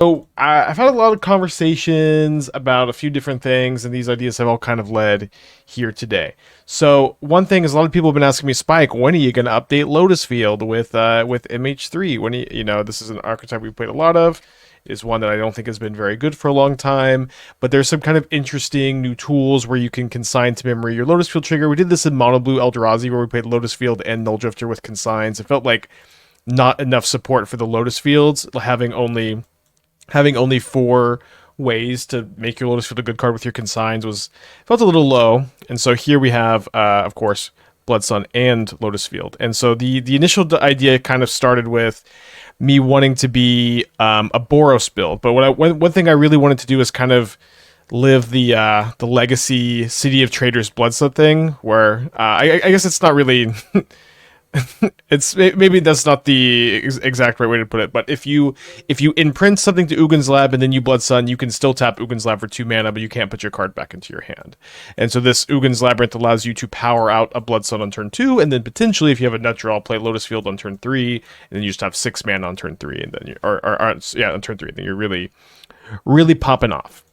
So I've had a lot of conversations about a few different things, and these ideas have all kind of led here today. So one thing is, a lot of people have been asking me, Spike, when are you going to update Lotus Field with MH3? When this is an archetype we've played a lot of. Is one that I don't think has been very good for a long time, but there's some kind of interesting new tools where you can consign to memory your Lotus Field trigger. We did this in Mono Blue Eldrazi, where we played Lotus Field and Nulldrifter with consigns. It felt like not enough support for the Lotus Fields, having only four ways to make your Lotus Field a good card with your consigns felt a little low. And so here we have, of course, Blood Sun and Lotus Field. And so the initial idea kind of started with me wanting to be a Boros build. But one thing I really wanted to do is kind of live the legacy City of Traders Blood Sun thing, where I guess it's not really maybe that's not the exact right way to put it, but if you imprint something to Ugin's Lab and then you Blood Sun, you can still tap Ugin's Lab for 2 mana, but you can't put your card back into your hand. And so this Ugin's Labyrinth allows you to power out a Blood Sun on turn 2, and then potentially, if you have a nut draw, play Lotus Field on turn 3, and then you just have 6 mana on turn 3, and then on turn 3, then you're really, really popping off.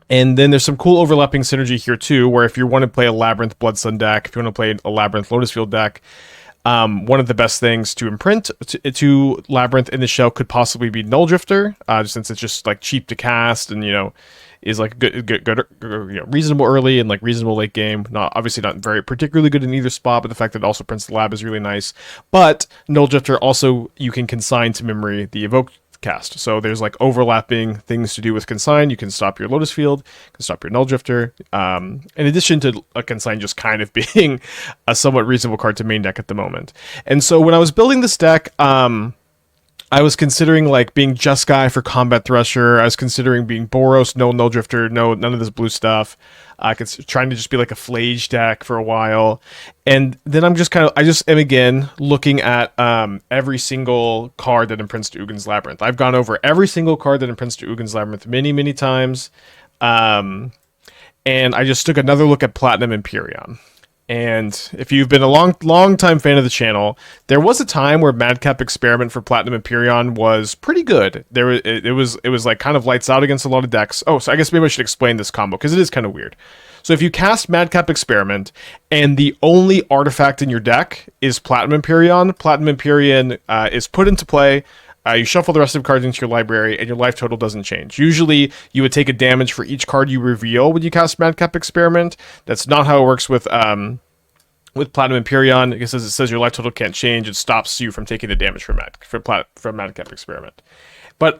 And then there's some cool overlapping synergy here too, where if you want to play a Labyrinth Blood Sun deck, if you want to play a Labyrinth Lotus Field deck, one of the best things to imprint to Labyrinth in the shell could possibly be Nulldrifter, since it's just like cheap to cast and is like good reasonable early and like reasonable late game. Obviously not very particularly good in either spot, but the fact that it also prints the lab is really nice. But Nulldrifter also, you can consign to memory the evoke cast. So there's like overlapping things to do with Consign. You can stop your Lotus Field, you can stop your Nulldrifter. In addition to a Consign just kind of being a somewhat reasonable card to main deck at the moment. And so when I was building this deck, I was considering like being Jeskai for Combat Thresher. I was considering being Boros, no Nulldrifter, none of this blue stuff. Trying to just be like a Flage deck for a while. And then I just am again looking at every single card that imprints to Ugin's Labyrinth. I've gone over every single card that imprints to Ugin's Labyrinth many, many times. And I just took another look at Platinum Emperion. And if you've been a long time fan of the channel, there was a time where Madcap Experiment for Platinum Emperion was pretty good. It was like kind of lights out against a lot of decks. Oh, so I guess maybe I should explain this combo because it is kind of weird. So if you cast Madcap Experiment and the only artifact in your deck is Platinum Emperion is put into play. You shuffle the rest of the cards into your library, and your life total doesn't change. Usually, you would take a damage for each card you reveal when you cast Madcap Experiment. That's not how it works with Platinum Emperion. It says your life total can't change. It stops you from taking the damage from Madcap Experiment. But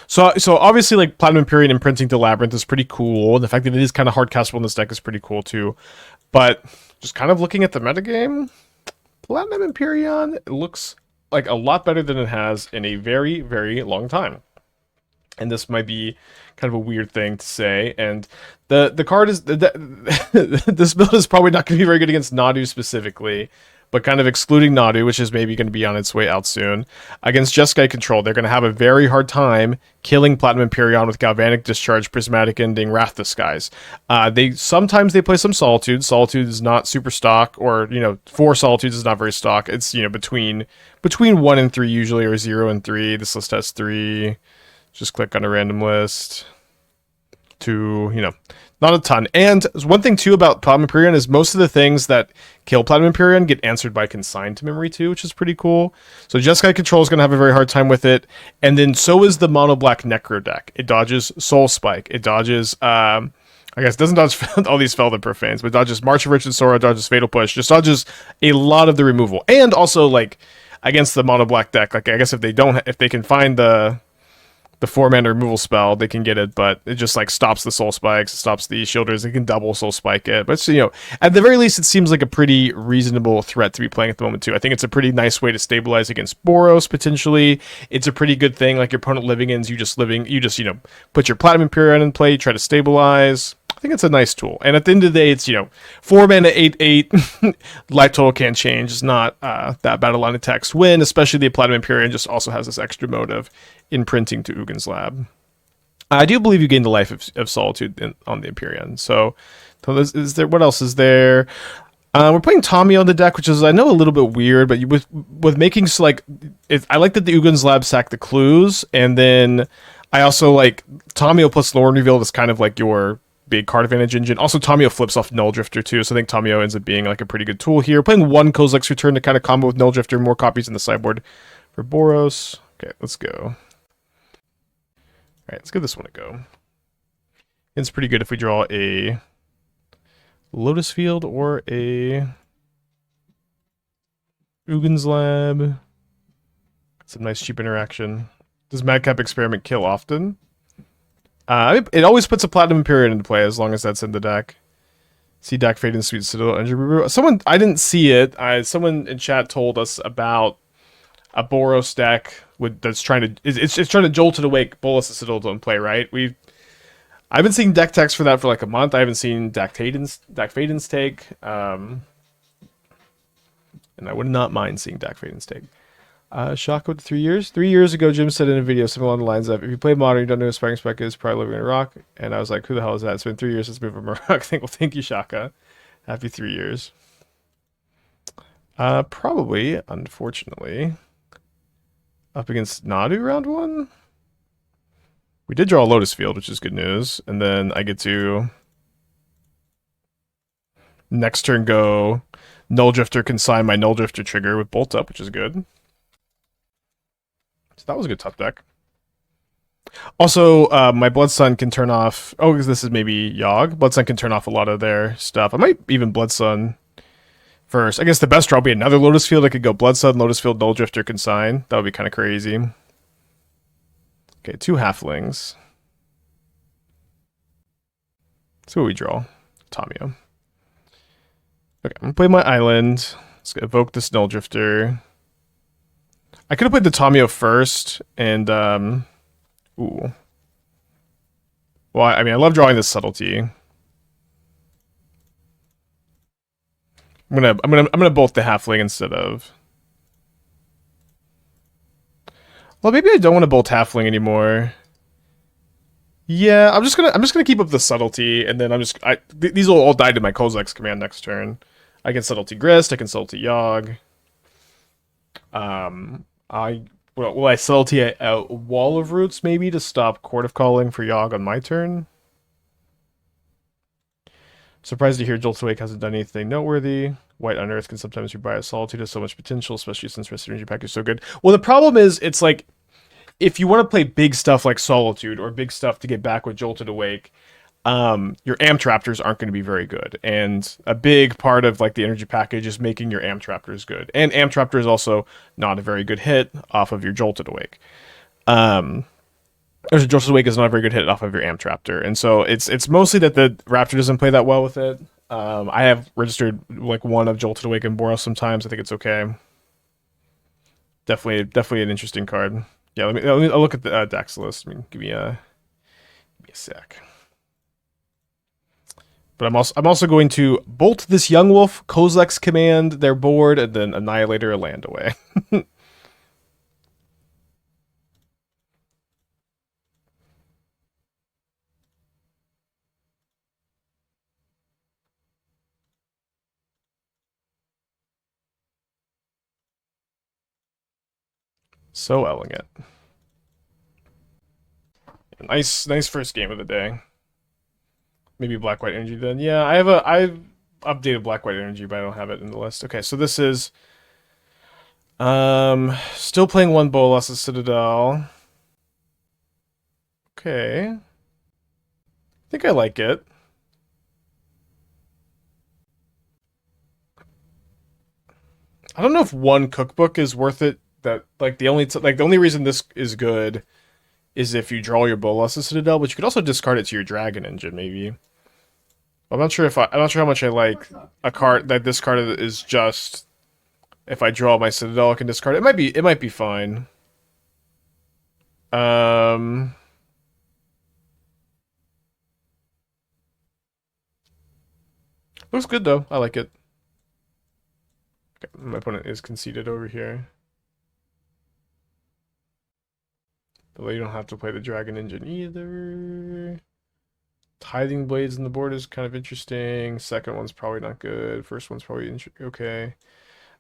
so obviously, like Platinum Emperion imprinting to Labyrinth is pretty cool. And the fact that it is kind of hard castable in this deck is pretty cool too. But just kind of looking at the metagame, Platinum Emperion looks like a lot better than it has in a very, very long time. And this might be kind of a weird thing to say. And the card is this build is probably not going to be very good against Nadu specifically, but kind of excluding Nadu, which is maybe going to be on its way out soon. Against Jeskai Control, they're going to have a very hard time killing Platinum Emperion with Galvanic Discharge, Prismatic Ending, Wrath Disguise. Sometimes they play some Solitude. Solitude is not super stock, or 4 Solitudes is not very stock. It's between 1 and 3 usually, or 0 and 3. This list has 3. Just click on a random list. 2, not a ton. And one thing too about Platinum Emperion is most of the things that kill Platinum Emperion get answered by Consign to memory too, which is pretty cool. So Jeskai Control is going to have a very hard time with it. And then so is the Mono Black Necro deck. It dodges Soul Spike. It dodges, I guess it doesn't dodge all these Felden Profanes, but it dodges March of Rich and Sora, dodges Fatal Push, just dodges a lot of the removal. And also like against the Mono Black deck, like I guess if they can find the 4-mana removal spell, they can get it, but it just like stops the Soul Spikes, it stops the Shielders, they can double Soul Spike it. But at the very least, it seems like a pretty reasonable threat to be playing at the moment too. I think it's a pretty nice way to stabilize against Boros potentially. It's a pretty good thing, like your opponent living ends, you just put your Platinum Emperion in play, try to stabilize. I think it's a nice tool. And at the end of the day, it's 4 mana 8/8. Life total can't change. It's not that bad a line of text win, especially the Platinum Emperion just also has this extra mode of imprinting to Ugin's Lab. I do believe you gain the life of Solitude on the Emperion. So is there, what else is there? We're playing Tamiyo on the deck, which is, I know, a little bit weird, but with making I like that the Ugin's Lab sack the clues, and then I also like Tamiyo plus Lrien Revealed is kind of like your big card advantage engine. Also, Tamiyo flips off Nulldrifter too, so I think Tamiyo ends up being like a pretty good tool here. Playing one Kozilek's Return to kind of combo with Nulldrifter, more copies in the sideboard for Boros. Okay, let's go. All right, let's give this one a go. It's pretty good if we draw a Lotus Field or a Ugin's Lab. Some nice cheap interaction. Does Madcap Experiment kill often? It always puts a Platinum Emperion into play as long as that's in the deck. See Dak Fade and Sweet Citadel Energy. Someone, I didn't see it. Someone in chat told us about a Boros deck that's trying to it's trying to jolt it awake Bolas Citadel in play, right? I've been seeing deck text for that for like a month. I haven't seen Dak Faden's take. And I would not mind seeing Dak Faden's take. Shaka with 3 years. 3 years ago, Jim said in a video something along the lines of, if you play Modern, you don't know who Spiking Spec is, probably living in a rock. And I was like, who the hell is that? It's been 3 years since moving from a rock. I think, well, thank you, Shaka. Happy 3 years. Probably, unfortunately, up against Nadu round 1. We did draw a Lotus Field, which is good news. And then I get to next turn go Nulldrifter, consign my Nulldrifter trigger with Bolt Up, which is good. So that was a good top deck. Also, my Blood Sun can turn off... Oh, this is maybe Yogg. Blood Sun can turn off a lot of their stuff. I might even Blood Sun first. I guess the best draw would be another Lotus Field. I could go Blood Sun, Lotus Field, Nulldrifter, consign. That would be kind of crazy. Okay, 2 halflings. Let's see what we draw. Tamiyo. Okay, I'm gonna play my island. Let's evoke this Nulldrifter. I could have played the Tamiyo first, and ooh. Well, I mean, I love drawing this Subtlety. I'm gonna bolt the halfling instead of. Well, maybe I don't want to bolt halfling anymore. Yeah, I'm just gonna keep up the Subtlety, and then these will all die to my Kozilek's command next turn. I can Subtlety Grist, I can Subtlety Yogg. Will I Subtlety a Wall of Roots maybe to stop Court of Calling for Yogg on my turn? Surprised to hear Jolt Awake hasn't done anything noteworthy. White Unearth can sometimes rebuy a Solitude, has so much potential, especially since Rest Energy Pack is so good. Well, the problem is, it's like, if you want to play big stuff like Solitude, or big stuff to get back with Jolted Awake, your Amp Raptors aren't going to be very good. And a big part of like the energy package is making your Amp Raptors good. And Amp Raptor is also not a very good hit off of your Jolted Awake. Jolted Awake is not a very good hit off of your Amp Raptor. And so it's mostly that the Raptor doesn't play that well with it. I have registered like one of Jolted Awake and Boros sometimes. I think it's okay. Definitely an interesting card. Yeah, I'll look at the Dax list. I mean, give me a sec. But I'm also going to bolt this Young Wolf, Kozilek's command, their board, and then Annihilator a land away. So elegant. Nice first game of the day. Maybe Black-White Energy then. Yeah, I've updated Black-White Energy, but I don't have it in the list. Okay, so this is still playing one Bolas of Citadel. Okay. I think I like it. I don't know if one cookbook is worth it. That like the only reason this is good is if you draw your Bolas of Citadel, but you could also discard it to your Dragon Engine, maybe. I'm not sure how much I like a card that this card is just if I draw my Citadel I can discard it. It might be fine. Looks good though. I like it. Okay, my opponent is conceded over here. Although you don't have to play the Dragon Engine either. Tithing Blades in the board is kind of interesting. Second one's probably not good. First one's probably okay.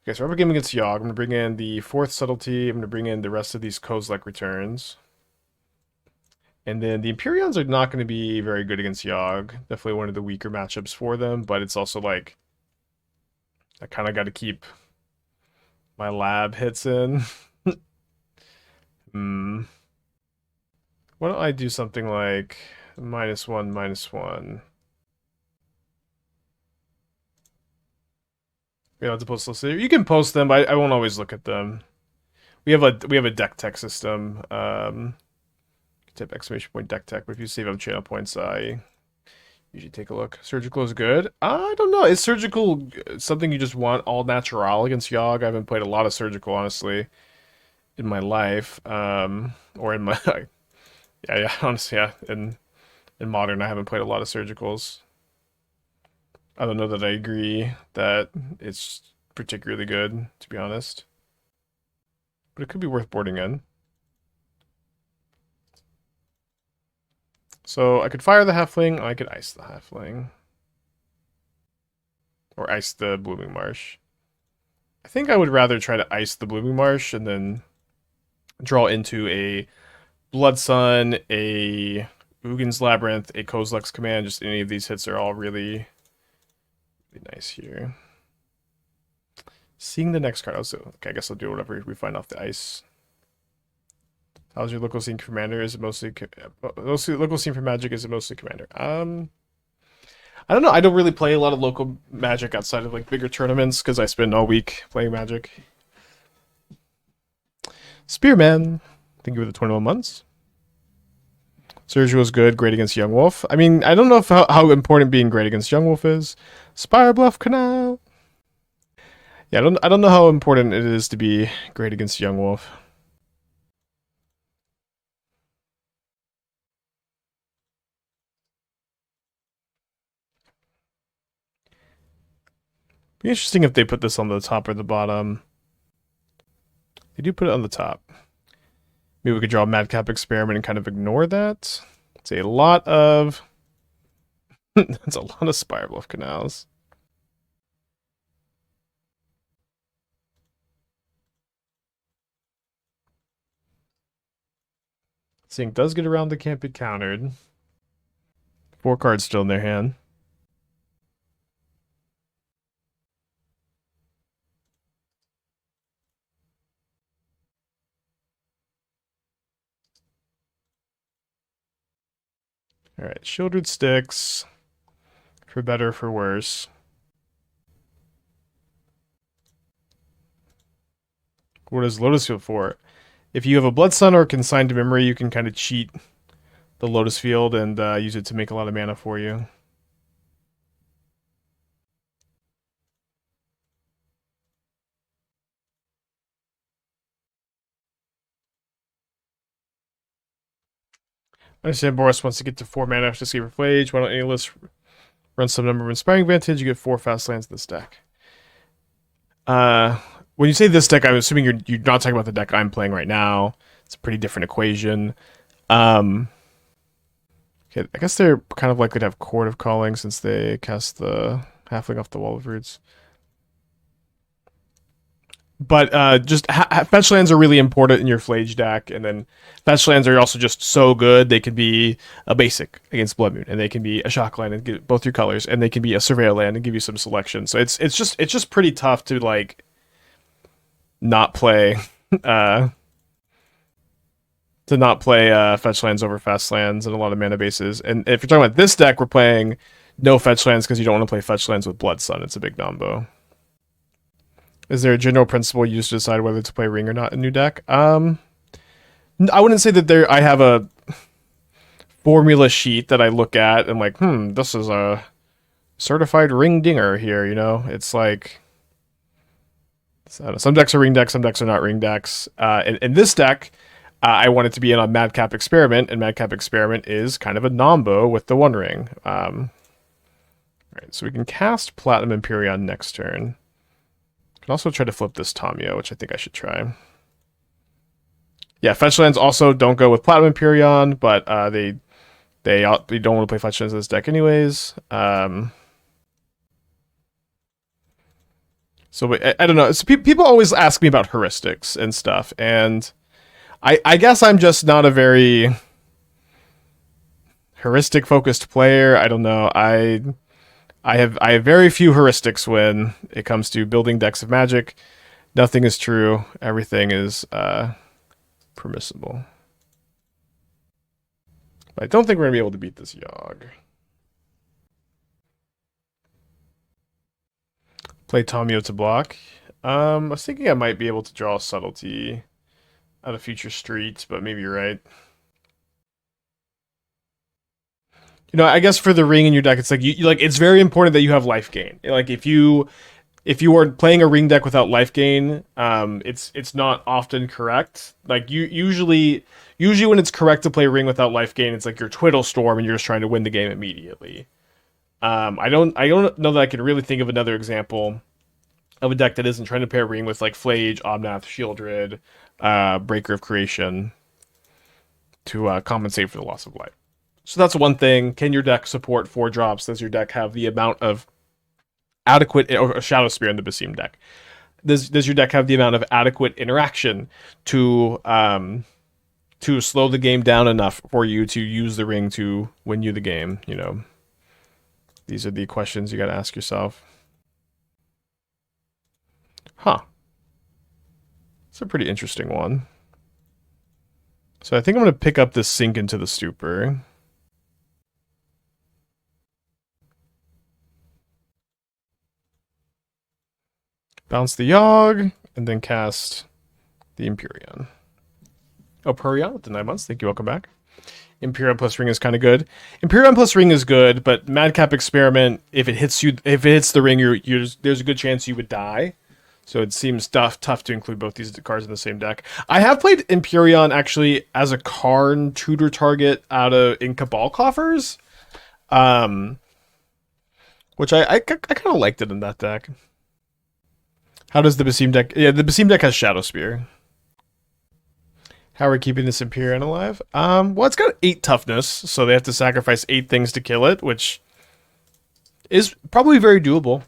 Okay, so we're up a game against Yogg. I'm going to bring in the fourth Subtlety. I'm going to bring in the rest of these Kozilek returns. And then the Emperions are not going to be very good against Yogg. Definitely one of the weaker matchups for them, but it's also like I kind of got to keep my lab hits in. Why don't I do something like -1, -1? We don't have to post those here. You can post them, but I won't always look at them. We have a deck tech system. Type !! deck tech, but if you save up channel points, I usually take a look. Surgical is good. I don't know. Is surgical something you just want all natural against Yogg? I haven't played a lot of surgical, honestly, in my life. Or in my yeah, honestly, yeah. In modern, I haven't played a lot of surgicals. I don't know that I agree that it's particularly good, to be honest. But it could be worth boarding in. So I could fire the halfling, I could ice the halfling. Or ice the Blooming Marsh. I think I would rather try to ice the Blooming Marsh and then draw into a Blood Sun, a Ugin's Labyrinth, a Kozilek's Command. Just any of these hits are all really nice here. Seeing the next card. Also, okay, I guess I'll do whatever we find off the ice. How's your local scene commander? Is it mostly local scene for Magic? Is it mostly commander? I don't know. I don't really play a lot of local Magic outside of like bigger tournaments because I spend all week playing Magic. Spearman, thank you for the 21 months. Surgery was good, great against Young Wolf. I mean, I don't know if how important being great against Young Wolf is. Spirebluff Canal. Yeah, I don't know how important it is to be great against Young Wolf. Be interesting if they put this on the top or the bottom. They do put it on the top. Maybe we could draw a Madcap Experiment and kind of ignore that. It's a lot of... That's a lot of Spirebluff Canals. Sync does get around the can't be countered. 4 cards still in their hand. Alright, Shieldred Sticks. For better or for worse. What is Lotus Field for? If you have a Blood Sun or Consign to Memory, you can kind of cheat the Lotus Field and use it to make a lot of mana for you. I understand Boris wants to get to 4 mana after Escape for Flage. Why don't any list run some number of Inspiring Advantage? You get 4 fast lands in this deck. When you say this deck, I'm assuming you're not talking about the deck I'm playing right now. It's a pretty different equation. Okay, I guess they're kind of likely to have Chord of Calling since they cast the Halfling off the Wall of Roots. But just fetch lands are really important in your Flage deck, and then fetch lands are also just so good. They can be a basic against Blood Moon, and they can be a shock land and get both your colors, and they can be a Surveyor land and give you some selection. So it's just pretty tough to like not play fetch lands over fast lands and a lot of mana bases. And if you're talking about this deck, we're playing no fetch lands because you don't want to play fetch lands with Blood Sun. It's a big nombo. Is there a general principle used to decide whether to play Ring or not in a new deck? I wouldn't say that I have a formula sheet that I look at and like, this is a certified Ring dinger here, you know? It's like, some decks are Ring decks, some decks are not Ring decks. In this deck, I want it to be in a Madcap Experiment, and Madcap Experiment is kind of a nombo with the One Ring. Alright, so we can cast Platinum Emperion next turn. Can also try to flip this Tamiyo, which I think I should try. Yeah, fetch lands also don't go with Platinum Emperion, but they They don't want to play fetch lands in this deck anyways. So I don't know. So people always ask me about heuristics and stuff, and I guess I'm just not a very heuristic focused player. I don't know. I have very few heuristics when it comes to building decks of Magic. Nothing is true. Everything is permissible. But I don't think we're gonna be able to beat this Yogg. Play Tamiyo to block. I was thinking I might be able to draw a Subtlety out of future streets, but maybe you're right. You know, I guess for the ring in your deck, it's like you like it's very important that you have life gain. Like if you are playing a ring deck without life gain, it's not often correct. Like usually when it's correct to play ring without life gain, it's like your Twiddle Storm and you're just trying to win the game immediately. I don't know that I can really think of another example of a deck that isn't trying to pair ring with like Flage, Omnath, Shieldred, Breaker of Creation to compensate for the loss of life. So that's one thing. Can your deck support 4 drops? Does your deck have the amount of adequate, or a Shadow Spear in the Basim deck? Does your deck have the amount of adequate interaction to slow the game down enough for you to use the ring to win you the game? You know, these are the questions you got to ask yourself. Huh. It's a pretty interesting one. So I think I'm going to pick up this Sink into the Stupor. Bounce the Yogg, and then cast the Emperion. Oh, Purion with the 9 months. Thank you. Welcome back. Emperion plus Ring is kind of good. Emperion plus Ring is good, but Madcap Experiment, if it hits the ring, there's a good chance you would die. So it seems tough to include both these cards in the same deck. I have played Emperion actually as a Karn tutor target in Cabal Coffers, which I kind of liked it in that deck. How does the Basim deck? Yeah, the Basim deck has Shadow Spear. How are we keeping this Emperion alive? Well, it's got 8 toughness, so they have to sacrifice 8 things to kill it, which is probably very doable.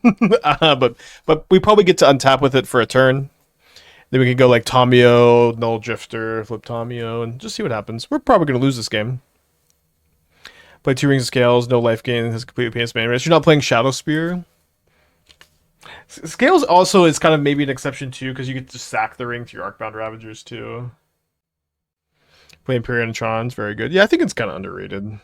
But we probably get to untap with it for a turn. Then we can go like Tamiyo, Nulldrifter, flip Tamiyo, and just see what happens. We're probably going to lose this game. Play 2 Rings of Scales, no life gain, has completely painless mana rest. You're not playing Shadow Spear. Scales also is kind of maybe an exception too, because you get to sack the ring to your Arcbound Ravagers too. Play Emperion and Tron's very good. Yeah, I think it's kind of underrated.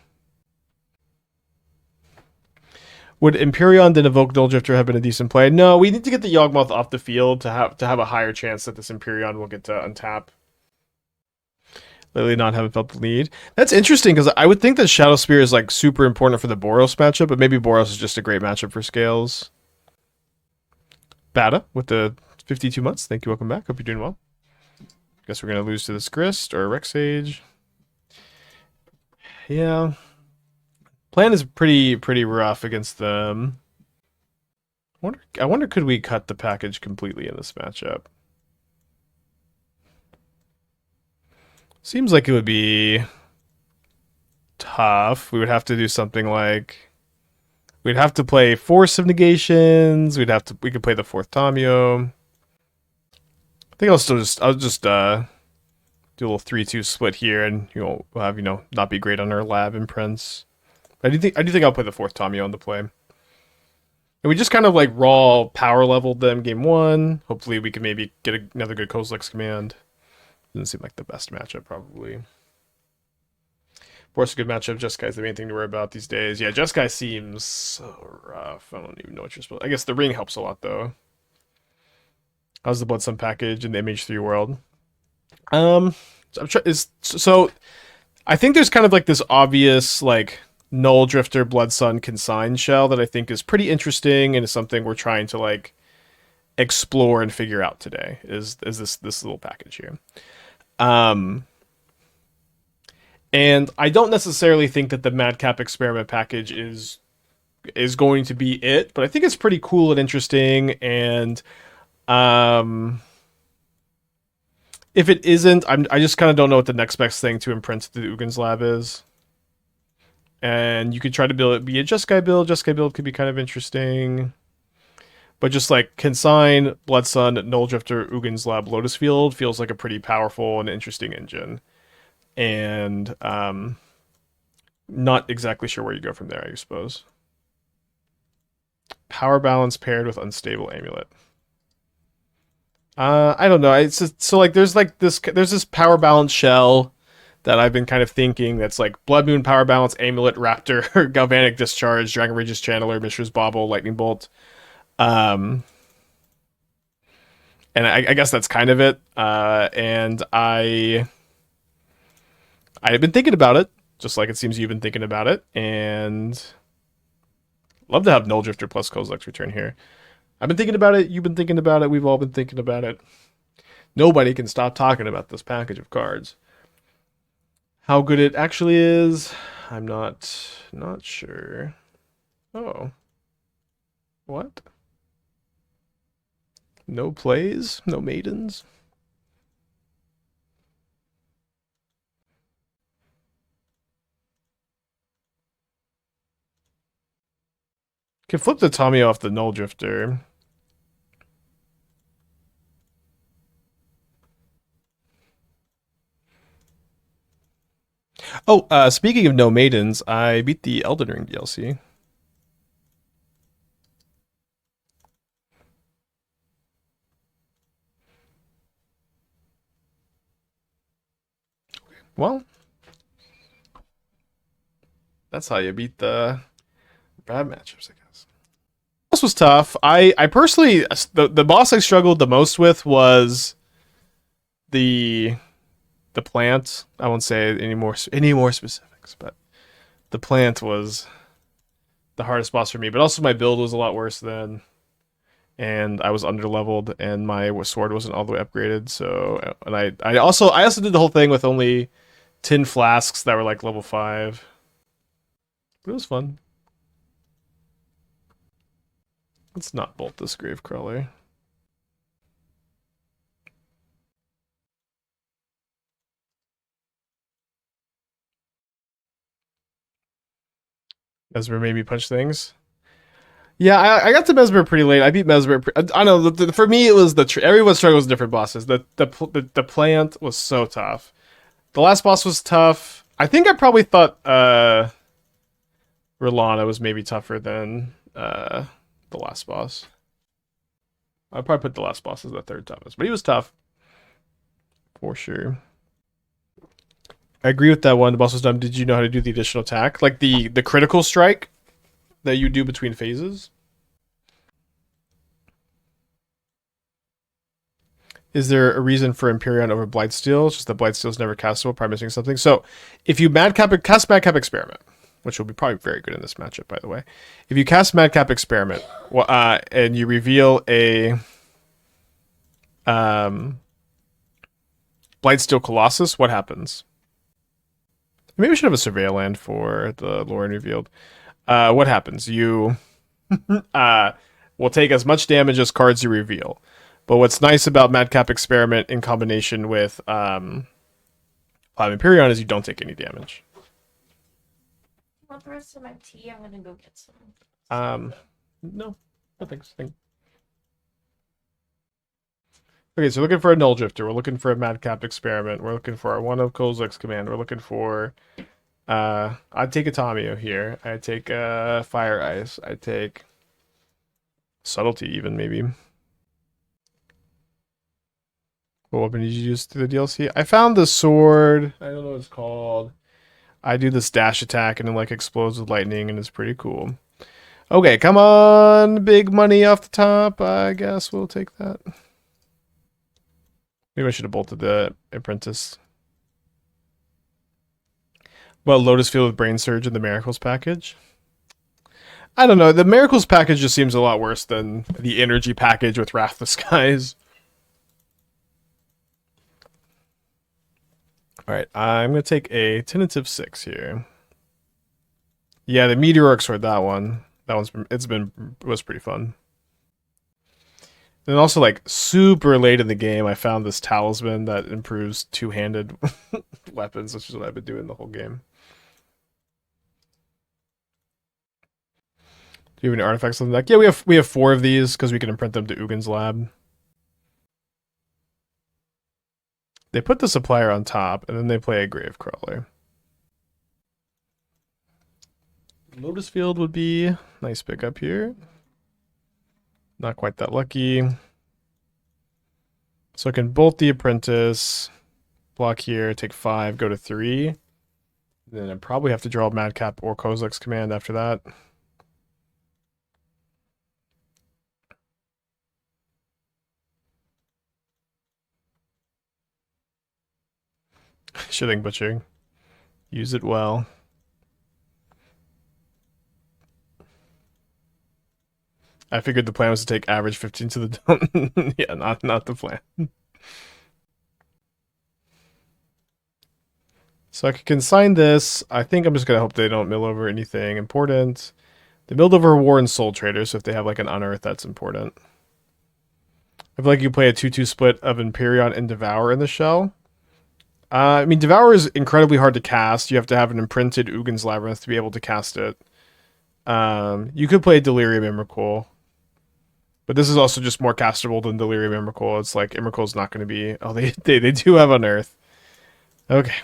Would Emperion then evoke Nulldrifter have been a decent play? No, we need to get the Yawgmoth off the field to have a higher chance that this Emperion will get to untap. Lately not having felt the lead. That's interesting, because I would think that Shadow Spear is like super important for the Boros matchup, but maybe Boros is just a great matchup for Scales. Bada with the 52 months. Thank you. Welcome back. Hope you're doing well. Guess we're going to lose to this Grist or Rexage. Yeah. Plan is pretty rough against them. I wonder could we cut the package completely in this matchup? Seems like it would be tough. We would have to do something like we'd have to play Force of Negations. We could play the 4th Tamiyo. I think I'll just do a little 3-2 split here, and we'll have not be great on our lab imprints. I do think I'll play the 4th Tamiyo on the play. And we just kind of like raw power leveled them game 1. Hopefully we can maybe get another good Kozilek's command. Doesn't seem like the best matchup probably. Force a good matchup. Jeskai is the main thing to worry about these days. Yeah, Jeskai seems so rough. I don't even know what you're supposed to... I guess the ring helps a lot, though. How's the Blood Sun package in the MH3 world? So I think there's kind of like this obvious, like, Nulldrifter, Blood Sun, Consign shell that I think is pretty interesting and is something we're trying to, like, explore and figure out today, is this little package here. And I don't necessarily think that the Madcap Experiment package is going to be it, but I think it's pretty cool and interesting. And if it isn't, I just kind of don't know what the next best thing to imprint to the Ugin's lab is. And you could try to build it, be a Jeskai build. Jeskai build could be kind of interesting. But just like Consign, Blood Sun, Nulldrifter, Ugin's Lab, Lotus Field feels like a pretty powerful and interesting engine. And not exactly sure where you go from there, I suppose. Power balance paired with unstable amulet. I don't know. It's just, so like there's this power balance shell that I've been kind of thinking that's like Blood Moon, Power Balance, Amulet, Raptor, Galvanic Discharge, Dragon Rage's Channeler, Mishra's Bauble, Lightning Bolt. And I guess that's kind of it. And I've been thinking about it, just like it seems you've been thinking about it, and love to have Nulldrifter plus Kozilek's return here. I've been thinking about it, you've been thinking about it, we've all been thinking about it. Nobody can stop talking about this package of cards. How good it actually is, I'm not sure. Oh. What? No plays? No maidens? Can flip the Tamiyo off the Nulldrifter. Oh, speaking of no maidens, I beat the Elden Ring DLC. Well, that's how you beat the bad matchups, I guess. This was tough. I personally, the boss I struggled the most with was the plant. I won't say any more specifics, but the plant was the hardest boss for me. But also my build was a lot worse then, and I was underleveled, and my sword wasn't all the way upgraded. So, and I also did the whole thing with only tin flasks that were like level 5. But it was fun. Let's not bolt this Gravecrawler. Mesmer made me punch things. Yeah, I got to Mesmer pretty late. I beat Mesmer. I know. For me, it was everyone struggles with different bosses. The plant was so tough. The last boss was tough. I think I probably thought Rilana was maybe tougher than the last boss. I'd probably put the last boss as the third toughest, but he was tough for sure. I agree with that one. The boss was dumb. Did you know how to do the additional attack? Like the critical strike that you do between phases? Is there a reason for Emperion over Blightsteel? It's just that Blightsteel is never castable, probably missing something. So if you cast Madcap Experiment, which will be probably very good in this matchup, by the way. If you cast Madcap Experiment and you reveal a Blightsteel Colossus, what happens? Maybe we should have a Surveil land for the Lrien Revealed. What happens? You will take as much damage as cards you reveal. But what's nice about Madcap Experiment in combination with Platinum Emperion is you don't take any damage. Want the rest of my tea? I'm gonna go get some. No thanks. Okay, so we're looking for a Nulldrifter. We're looking for a Madcap Experiment. We're looking for one of Kozilek's command. We're looking for... I'd take a Tamiyo here. I'd take Fire Ice. I'd take Subtlety even, maybe. What weapon did you use through the DLC? I found the sword. I don't know what it's called. I do this dash attack and it like explodes with lightning and it's pretty cool. Okay, come on. Big money off the top. I guess we'll take that. Maybe I should have bolted the Apprentice. Well, Lotus Field with Brain Surge and the Miracles package. I don't know. The Miracles package just seems a lot worse than the Energy package with Wrath of the Skies. Alright, I'm going to take a tentative 6 here. Yeah, the Meteoric Sword, that one. That one's was pretty fun. And also, like, super late in the game, I found this talisman that improves two-handed weapons, which is what I've been doing the whole game. Do you have any artifacts on the deck? Yeah, we have 4 of these because we can imprint them to Ugin's lab. They put the supplier on top, and then they play a Gravecrawler. Lotus Field would be a nice pickup here. Not quite that lucky. So I can bolt the Apprentice, block here, take 5, go to 3. Then I probably have to draw Madcap or Kozilek's command after that. Shitting Butchering. Use it well. I figured the plan was to take average 15 to the dome. Yeah, not the plan. So I can consign this. I think I'm just going to hope they don't mill over anything important. They milled over War and Soul Trader, so if they have like an Unearth, that's important. I feel like you play a 2-2 split of Emperion and Devour in the shell. I mean, Devour is incredibly hard to cast. You have to have an imprinted Ugin's Labyrinth to be able to cast it. You could play Delirium Emrakul. But this is also just more castable than Delirium Emrakul. It's like Emrakul's not going to be... Oh, they do have Unearth. Okay.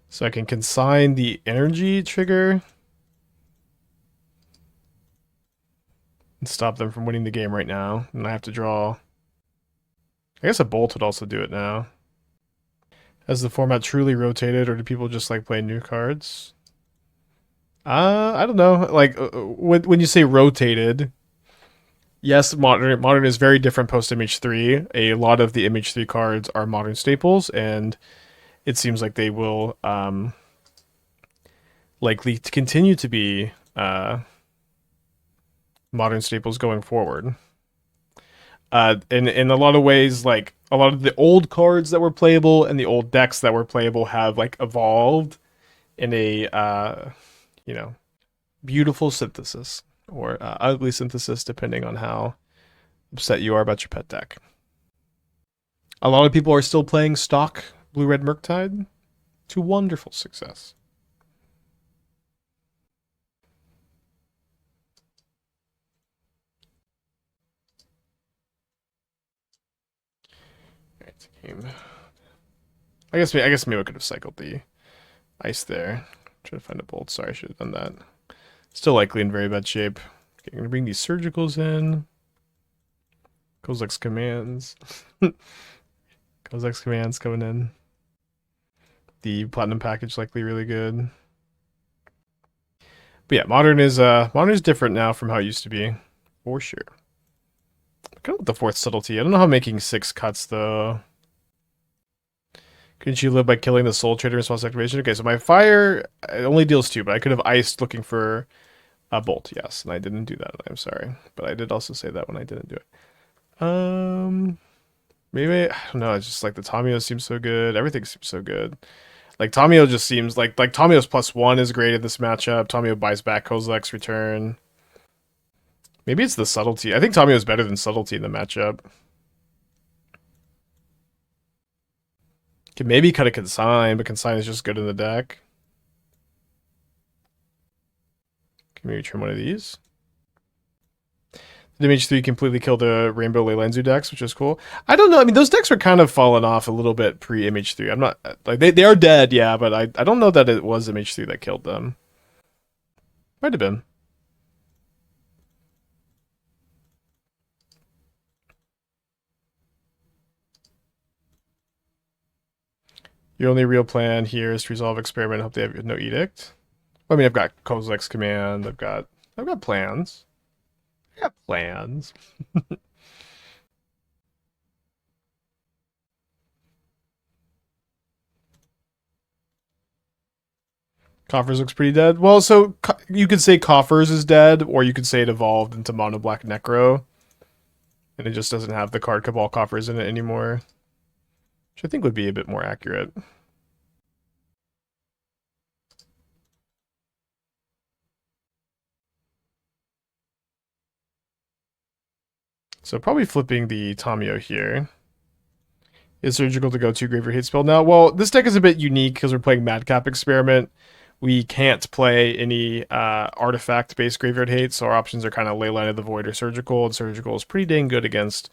So I can consign the energy trigger and stop them from winning the game right now. And I have to draw... I guess a bolt would also do it now. Has the format truly rotated, or do people just like playing new cards? I don't know. Like, when you say rotated, yes, modern is very different post MH3. A lot of the MH3 cards are modern staples, and it seems like they will likely to continue to be modern staples going forward. In a lot of ways, like a lot of the old cards that were playable and the old decks that were playable have like evolved in a beautiful synthesis or ugly synthesis, depending on how upset you are about your pet deck. A lot of people are still playing stock Blue-Red Murktide to wonderful success. Alright, game. I guess maybe I could have cycled the ice there. Try to find a bolt. Sorry, I should have done that. Still likely in very bad shape. Okay, I'm gonna bring these surgicals in. Kozilek's commands. Kozilek's commands coming in. The platinum package likely really good. But yeah, modern is different now from how it used to be, for sure. Kind of with the 4th subtlety. I don't know how making 6 cuts though. Couldn't you live by killing the Soul Trader in response to activation? Okay, so my fire it only deals 2, but I could have iced looking for a bolt. Yes, and I didn't do that. I'm sorry, but I did also say that when I didn't do it. Maybe I don't know. It's just like the Tamiyo seems so good. Everything seems so good. Like Tamiyo just seems like Tamiyo's +1 is great in this matchup. Tamiyo buys back Kozilek's return. Maybe it's the subtlety. I think Tamiyo's better than subtlety in the matchup. Can maybe cut a Consign, but Consign is just good in the deck. Can maybe trim one of these. The MH3 completely killed the Rainbow Leylandzu decks, which is cool. I don't know. I mean, those decks were kind of falling off a little bit pre-MH3. I'm not... Like, they are dead, yeah, but I don't know that it was MH3 that killed them. Might have been. Your only real plan here is to resolve Experiment and hope they have no edict. Well, I mean, I've got Kozilek's command. I've got plans. I got plans. Coffers looks pretty dead. Well, so you could say Coffers is dead, or you could say it evolved into Mono Black Necro, and it just doesn't have the card Cabal Coffers in it anymore, which I think would be a bit more accurate. So probably flipping the Tamiyo here. Is Surgical to go to Graveyard Hate spell now? Well, this deck is a bit unique because we're playing Madcap Experiment. We can't play any artifact-based Graveyard Hate, so our options are kind of Leyline of the Void or Surgical, and Surgical is pretty dang good against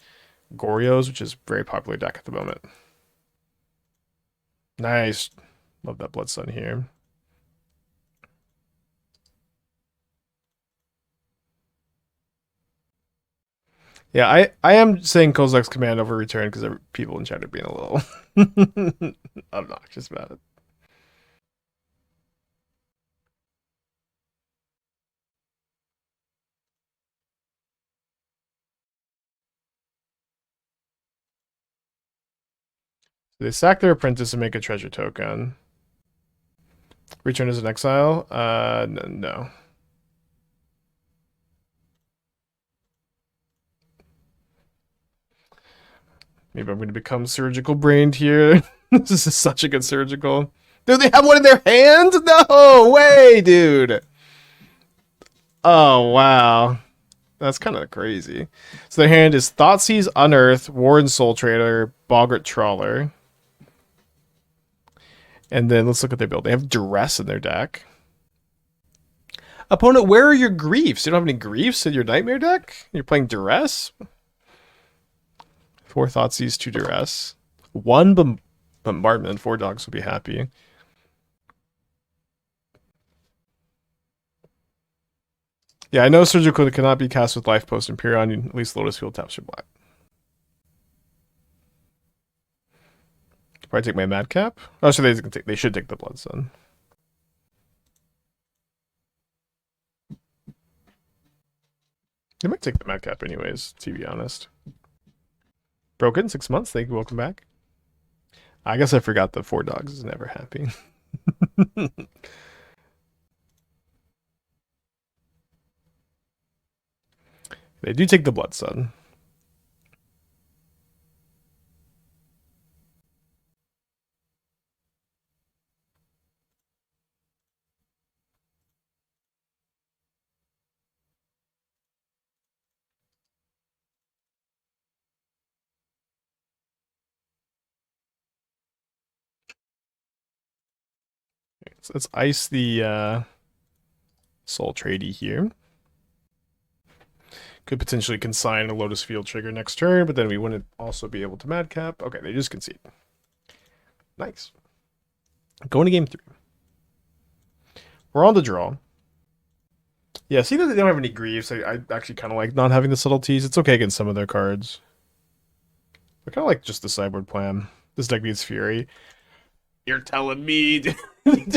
Goryo's, which is a very popular deck at the moment. Nice. Love that Blood Sun here. Yeah, I am saying Kozilek's command over return because people in chat are being a little obnoxious about it. They sack their apprentice and make a treasure token. Return as an exile? No. Maybe I'm going to become surgical brained here. This is such a good surgical. Do they have one in their hand? No way, dude. Oh, wow. That's kind of crazy. So their hand is Thoughtseize, Unearth, Warren Soul Trader, Boggart Trawler. And then let's look at their build. They have Duress in their deck. Opponent, where are your griefs? You don't have any griefs in your Nightmare deck? You're playing Duress? 4 Thoughtseize, 2 Duress. 1 Bombardment. 4 dogs will be happy. Yeah, I know Surgical cannot be cast with Life Post Emperion. At least Lotus Field taps your black. Probably take my Madcap. Oh, so they should take the Blood Sun. They might take the Madcap anyways, to be honest. Broken, 6 months. Thank you. Welcome back. I guess I forgot the 4 dogs is never happy. They do take the Blood Sun. So let's ice the Soul Tradey here. Could potentially consign a Lotus Field trigger next turn, but then we wouldn't also be able to Madcap. Okay, they just concede. Nice. Going to game 3. We're on the draw. Yeah, see that they don't have any Griefs. I actually kind of like not having the Subtleties. It's okay against some of their cards. I kind of like just the sideboard plan. This deck needs Fury. You're telling me, dude. Yeah,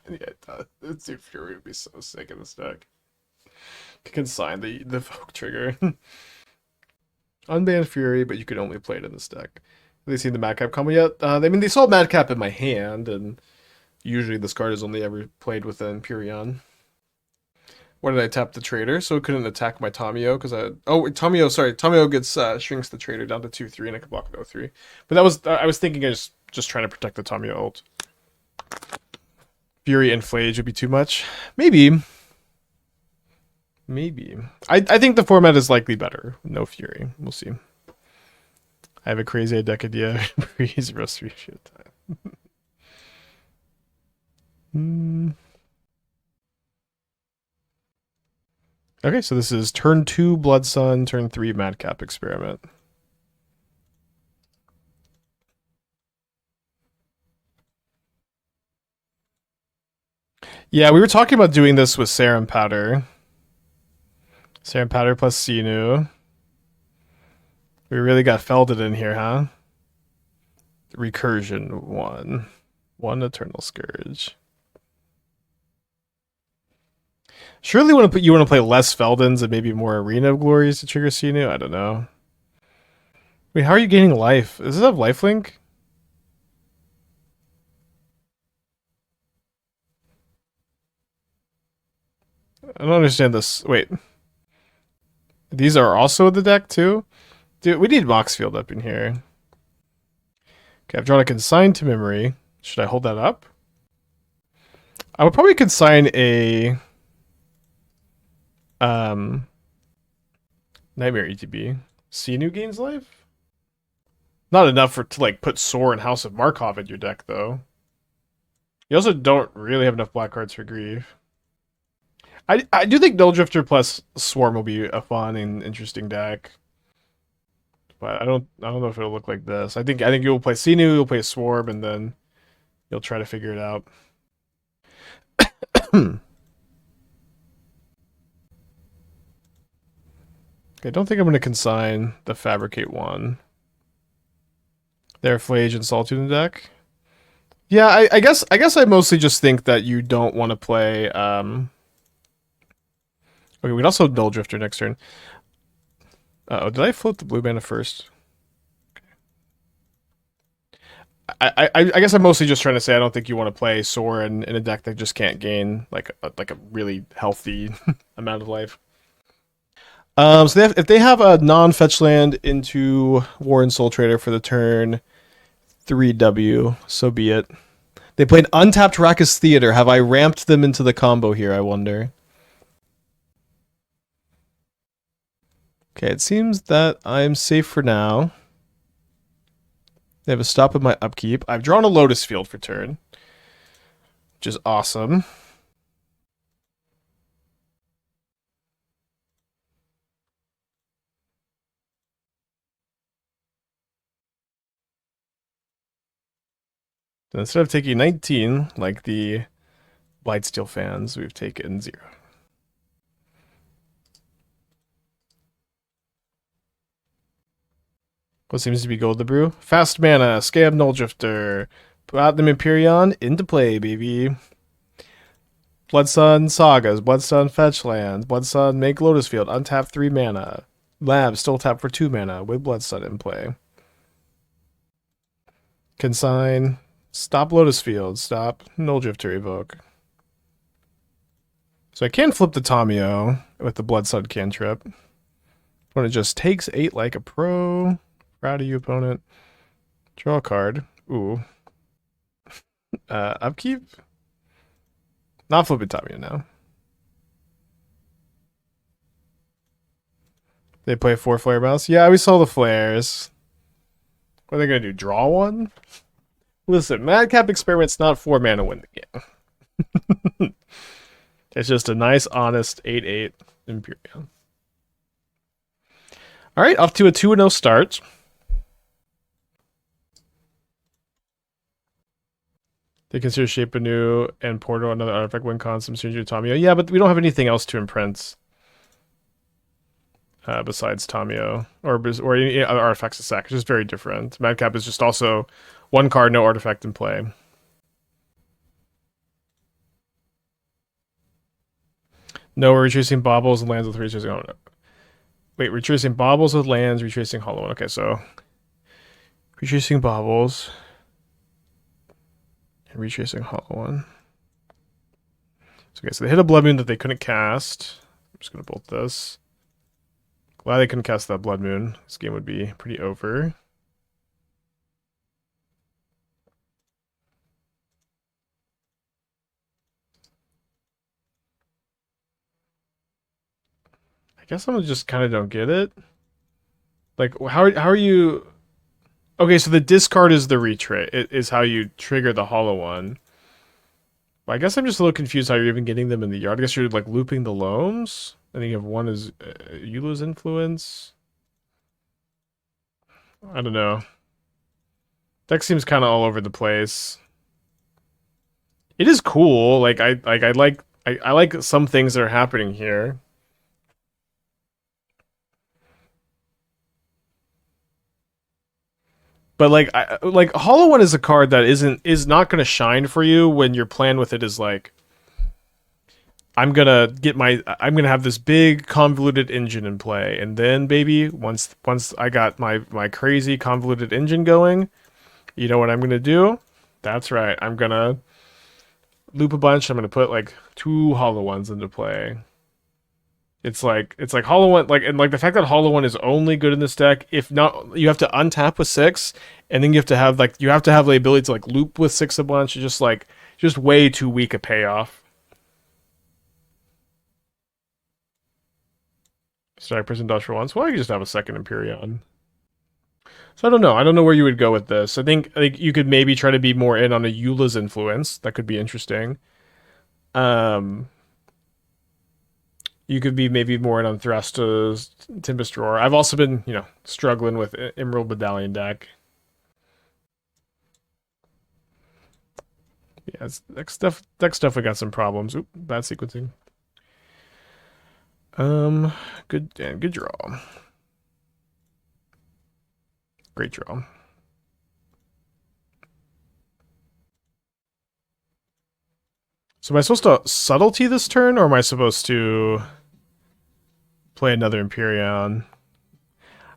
it does. Dude, Fury would be so sick in this deck. Consign the Vogue trigger. Unban Fury, but you could only play it in this deck. Have they seen the Madcap combo yet? I mean, they saw Madcap in my hand, and usually this card is only ever played with an Emperion. Why did I tap the trader? So it couldn't attack my Tamiyo, because Tamiyo, sorry. Tamiyo gets, shrinks the trader down to 2-3, and I can block it 0-3. But that was, I was thinking I was just trying to protect the Tamiyo ult. Fury and Flage would be too much. Maybe. I think the format is likely better. No Fury. We'll see. I have a crazy deck idea. Breeze roast shit time. Okay, so this is turn 2 Blood Sun, turn 3 Madcap Experiment. Yeah, we were talking about doing this with Serum Powder. Serum Powder plus Sinu. We really got Felded in here, huh? Recursion 1. 1 Eternal Scourge. Surely you want to play less Feldens and maybe more Arena of Glories to trigger Sinu? I don't know. Wait, how are you gaining life? Does this have lifelink? I don't understand this. Wait. These are also in the deck too? Dude, we need Moxfield up in here. Okay, I've drawn a Consign to memory. Should I hold that up? I would probably consign a Nightmare ETB. Xenu gains life? Not enough to like put Soar and House of Markov in your deck though. You also don't really have enough black cards for Grieve. I do think Nulldrifter plus Swarm will be a fun and interesting deck. But I don't know if it'll look like this. I think you'll play Xenu, you'll play Swarm, and then you'll try to figure it out. I don't think I'm going to consign the Fabricate one. There, Flage and Solitude in the deck. Yeah, I guess I mostly just think that you don't want to play. Okay, we can also Nulldrifter next turn. Oh, did I float the blue mana first? I guess I'm mostly just trying to say I don't think you want to play Soar in a deck that just can't gain like a really healthy amount of life. So if they have a non-fetch land into Warren Soul Trader for the turn 3W, so be it. They played untapped Rackus Theater. Have I ramped them into the combo here, I wonder? Okay, it seems that I'm safe for now. They have a stop of my upkeep. I've drawn a Lotus Field for turn, which is awesome. So instead of taking 19, like the Blightsteel fans, we've taken 0. What seems to be gold to brew? Fast mana, Scab Nulldrifter, Platinum Emperion into play, baby. Bloodsun Sagas, Bloodsun Fetchlands, Bloodsun make Lotus Field, untap 3 mana. Lab still tap for 2 mana with Bloodsun in play. Consign, stop Lotus Field, stop Nulldrifter evoke. So I can flip the Tamiyo with the Bloodsun cantrip. When it just takes 8 like a pro. Proud of you, opponent. Draw a card. Ooh. Upkeep? Not flipping Tamiyo now. They play 4 Flare Mouse? Yeah, we saw the flares. What are they going to do? Draw one? Listen, Madcap Experiment's not 4 mana win the game. It's just a nice, honest 8/8 Emperion. Alright, off to a 2-0 start. They consider Shape Anew and Portal another artifact win con some synergy with Tamiyo. Yeah, but we don't have anything else to imprint besides Tamiyo or any other artifacts to sack. It's just very different. Madcap is just also 1 card, no artifact in play. No, we're retracing baubles and lands with retracing. Oh, no. Wait, retracing baubles with lands, retracing hollow one. Okay, so retracing baubles. Retracing hollow one. So, okay, so they hit a Blood Moon that they couldn't cast. I'm just gonna bolt this. Glad they couldn't cast that Blood Moon. This game would be pretty over. I guess I just kind of don't get it. Like, how are you? Okay, so the discard is the retrade. It is how you trigger the hollow one. I guess I'm just a little confused how you're even getting them in the yard. I guess you're like looping the loams. I think you have one is Eula's influence. I don't know. Deck seems kind of all over the place. It is cool. Like I like some things that are happening here. But like Hollow One is a card that is not going to shine for you when your plan with it is like I'm gonna have this big convoluted engine in play, and then baby, once I got my crazy convoluted engine going, you know what I'm gonna do? That's right, I'm gonna loop a bunch. I'm gonna put like 2 Hollow Ones into play. It's like Hollow One, and the fact that Hollow One is only good in this deck. If not, you have to untap with 6, and then you have to have the ability to like loop with 6 a bunch. It's just way too weak a payoff. Strike person dodge for once. Well, I could just have a second Emperion. So I don't know. I don't know where you would go with this. I think you could maybe try to be more in on a Eula's influence. That could be interesting. Um, you could be maybe more in on Thrasta's Tempest Roar. I've also been, struggling with Emerald Medallion deck. Yeah, deck stuff. We got some problems. Oop, bad sequencing. Good draw. Great draw. So am I supposed to Subtlety this turn, or am I supposed to play another Emperion?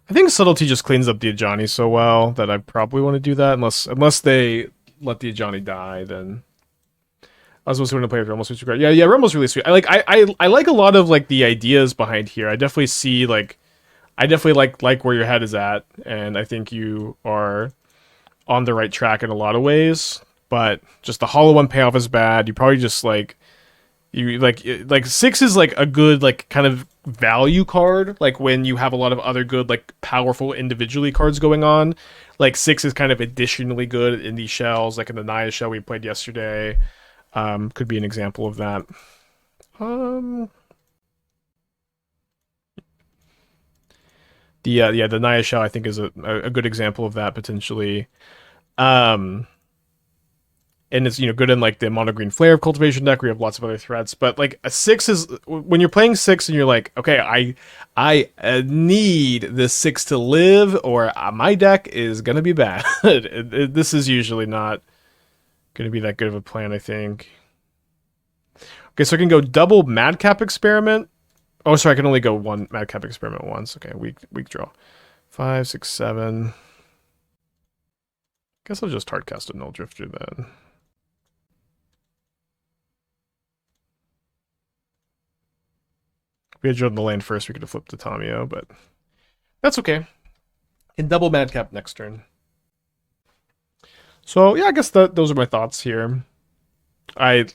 I think Subtlety just cleans up the Ajani so well that I probably want to do that, unless they let the Ajani die, then I was supposed to play with Realm Sweet. Yeah, Realm's really sweet. I like a lot of like the ideas behind here. I definitely see I definitely like where your head is at, and I think you are on the right track in a lot of ways. But just the Hollow One payoff is bad. You probably just you like 6 is like a good like kind of value card, like when you have a lot of other good like powerful individually cards going on. Like 6 is kind of additionally good in these shells, like in the Naya shell we played yesterday. Could be an example of that. The Naya shell I think is a good example of that potentially. Um, and it's good in like the mono green flare cultivation deck where you have lots of other threats. But like a 6 is when you're playing 6 and you're like, okay, I need this 6 to live, or my deck is gonna be bad. This is usually not gonna be that good of a plan, I think. Okay, so I can go double Madcap Experiment. Oh, sorry, I can only go one Madcap Experiment once. Okay, weak draw. 5, 6, 7. Guess I'll just hardcast a Nulldrifter then. If we had drawn the land first, we could have flipped to Tamiyo, but that's okay. Can double Madcap next turn. So yeah, I guess those are my thoughts here. I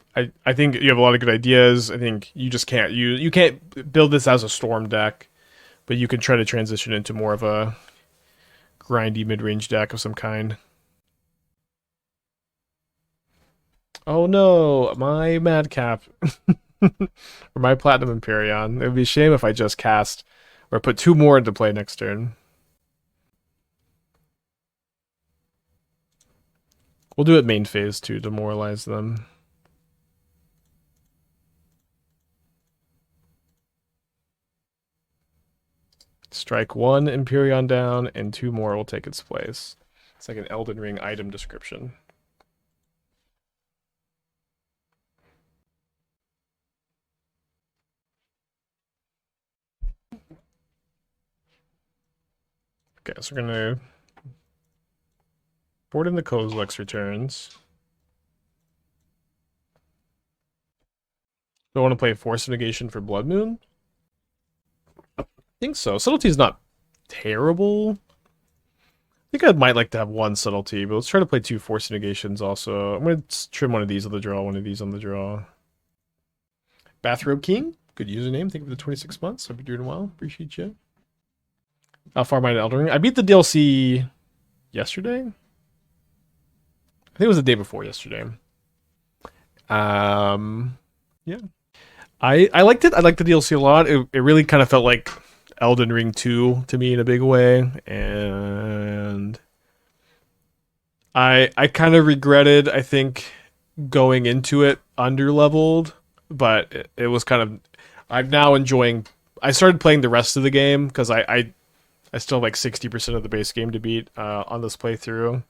think you have a lot of good ideas. I think you just can't you can't build this as a storm deck, but you can try to transition into more of a grindy mid-range deck of some kind. Oh no, my Madcap. Or my Platinum Emperion. It would be a shame if I just cast or put 2 more into play next turn. We'll do it main phase to demoralize them. Strike 1 Emperion down, and 2 more will take its place. It's like an Elden Ring item description. Okay, so we're gonna board in the Kozilek's returns. Do I want to play Force of Negation for Blood Moon? I think so. Subtlety's not terrible. I think I might like to have 1 Subtlety, but let's try to play 2 Force of Negations also. I'm going to trim one of these on the draw, one of these on the draw. Bathrobe King, good username. Thank you for the 26 months. Hope you're doing well. Appreciate you. How far am I in Elden Ring? I beat the DLC yesterday. I think it was the day before yesterday. Yeah. I liked it. I liked the DLC a lot. It really kind of felt like Elden Ring 2 to me in a big way, and I kind of regretted, I think, going into it under-leveled, but it was kind of I'm now enjoying. I started playing the rest of the game because I still have like 60% of the base game to beat on this playthrough,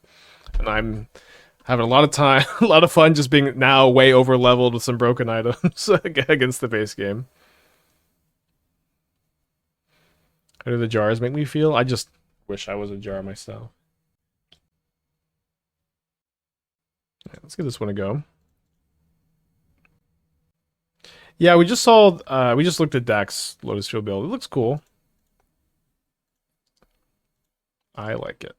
and I'm having a lot of time, a lot of fun just being now way over leveled with some broken items against the base game. How do the jars make me feel? I just wish I was a jar myself. Yeah, let's give this one a go. Yeah, we just looked at Dax Lotus Field build. It looks cool. I like it.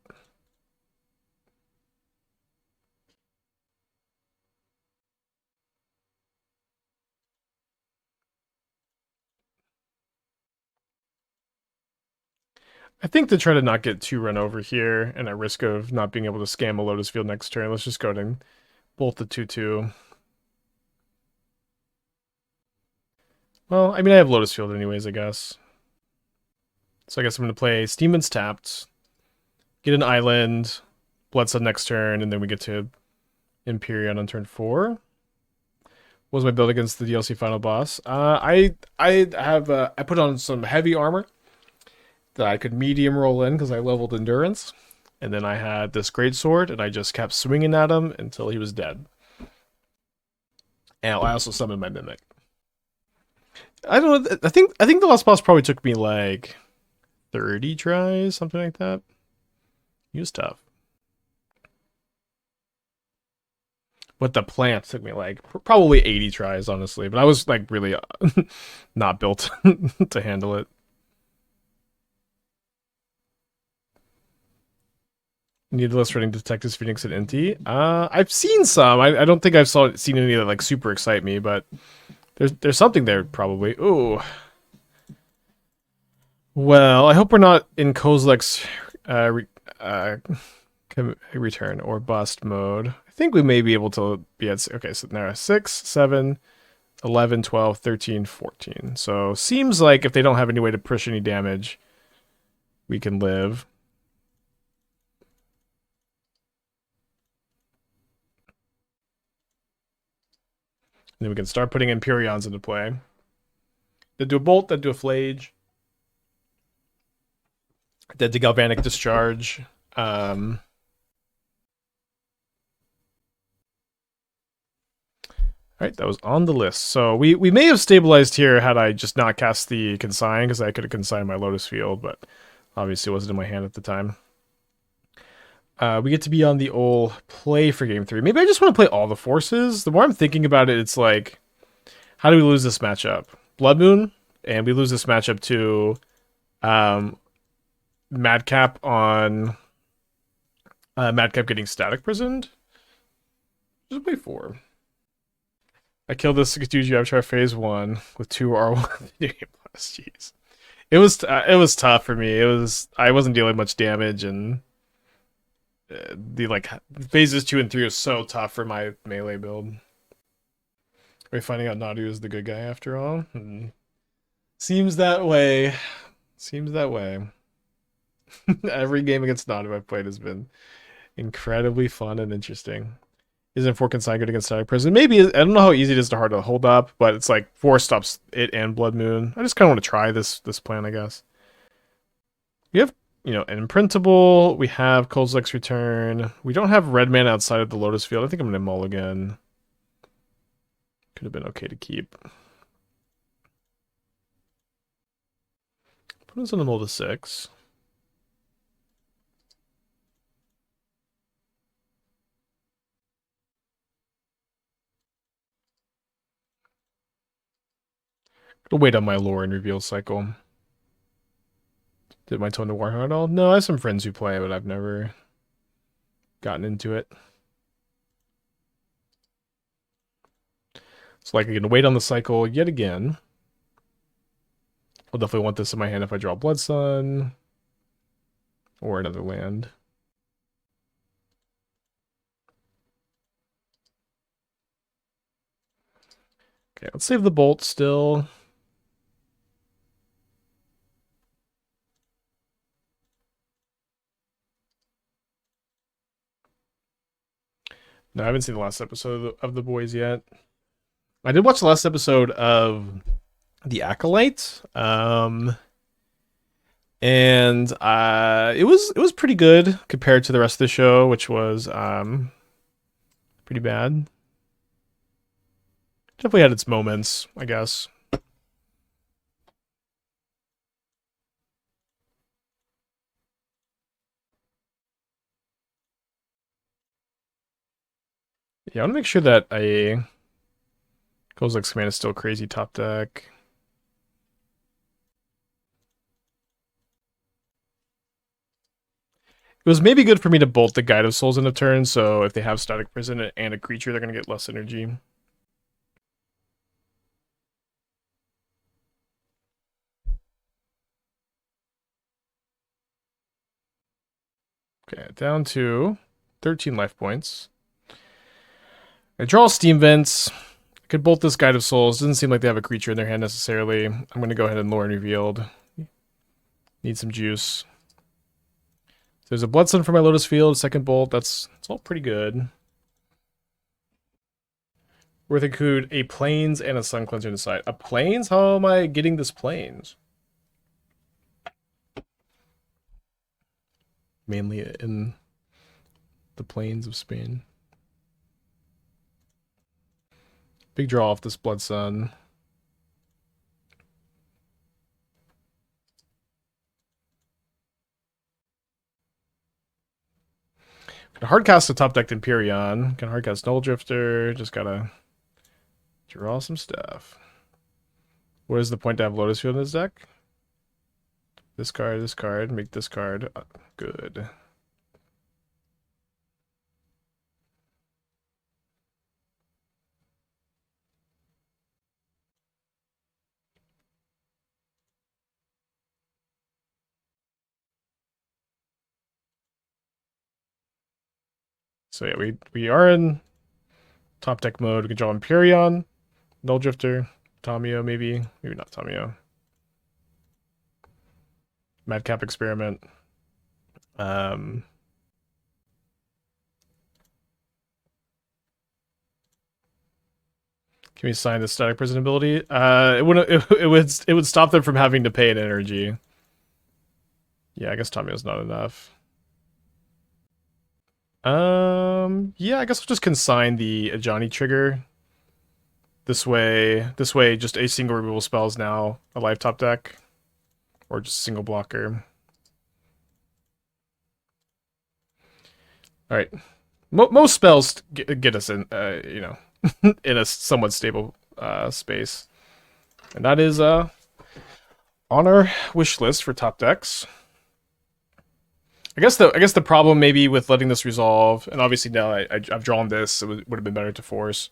I think to try to not get too run over here and at risk of not being able to scam a Lotus Field next turn, let's just go ahead and bolt the 2/2. Well, I mean, I have Lotus Field anyways, I guess. So I guess I'm going to play Steeman's Tapped, get an island, Bloodsun next turn, and then we get to Emperion on turn 4. What was my build against the DLC final boss? I put on some heavy armor that I could medium roll in because I leveled endurance. And then I had this great sword, and I just kept swinging at him until he was dead. And I also summoned my mimic. I don't know. I think the last boss probably took me like 30 tries, something like that. He was tough. But the plant took me like probably 80 tries, honestly. But I was like really not built to handle it. Needless running Detectives Phoenix and Inti. I've seen some. I don't think I've seen any that like super excite me, but there's something there probably. Ooh. Well, I hope we're not in Kozilek's return or bust mode. I think we may be able to be at, okay, so now 6, 7, 11, 12, 13, 14. So seems like if they don't have any way to push any damage, we can live. And then we can start putting Emperions into play. Then do a Bolt, then do a Flage. Then do Galvanic Discharge. Alright, that was on the list. So we may have stabilized here had I just not cast the Consign, because I could have consigned my Lotus Field, but obviously it wasn't in my hand at the time. We get to be on the old play for game 3. Maybe I just want to play all the forces. The more I'm thinking about it, it's like, how do we lose this matchup? Blood Moon, and we lose this matchup to Madcap on Madcap getting static prisoned. Just play 4. I killed this Cthulhu Avatar phase 1 with 2 R1. Jeez. It was tough for me. I wasn't dealing much damage, and the like phases 2 and 3 was so tough for my melee build. Are we finding out Nadu is the good guy after all? Seems that way. Seems that way. Every game against Nadu I've played has been incredibly fun and interesting. Isn't 4 Consign good against Static Prison? Maybe. I don't know how easy it is to hard to hold up, but it's like 4 stops it and Blood Moon. I just kind of want to try this plan, I guess. We have, an imprintable. We have Kozilek's Return. We don't have red mana outside of the Lotus Field. I think I'm going to mulligan. Could have been okay to keep. Put us on the mold to 6. I'll wait on my Lrien Revealed cycle. Did my Tone to Warhammer at all? No, I have some friends who play, but I've never gotten into it. So like, I'm gonna wait on the cycle yet again. I'll definitely want this in my hand if I draw Bloodsun or another land. Okay, let's save the Bolt still. No, I haven't seen the last episode of The Boys yet. I did watch the last episode of The Acolyte. And it was pretty good compared to the rest of the show, which was pretty bad. Definitely had its moments, I guess. Yeah, I want to make sure that Kozilek's Command is still crazy top deck. It was maybe good for me to bolt the Guide of Souls in a turn, so if they have Static Prison and a creature, they're going to get less energy. Okay, down to 13 life points. I draw Steam Vents. I could bolt this Guide of Souls. Doesn't seem like they have a creature in their hand necessarily. I'm going to go ahead and Lrien Revealed. Need some juice. So there's a Bloodsun for my Lotus Field. Second bolt. That's all pretty good. Worth include a Plains and a Sun Cleanser inside. A Plains? How am I getting this Plains? Mainly in the plains of Spain. Big draw off this Bloodsun. Can hardcast a top decked Emperion. Can hardcast Nulldrifter. Just gotta draw some stuff. What is the point to have Lotus Field in this deck? This card, make this card good. So yeah, we are in top deck mode. We can draw Emperion, Nulldrifter, Tamiyo maybe not Tamiyo. Madcap Experiment. Can we assign the Static Prison ability? It wouldn't. It would stop them from having to pay an energy. Yeah, I guess Tamiyo's not enough. Yeah, I guess I'll just consign the Ajani trigger. This way, just a single removal spell is now a live top deck, or just a single blocker. All right, most spells get us in, you know, in a somewhat stable space, and that is on our wish list for top decks. I guess the problem maybe with letting this resolve, and obviously now I've drawn this, it would have been better to force.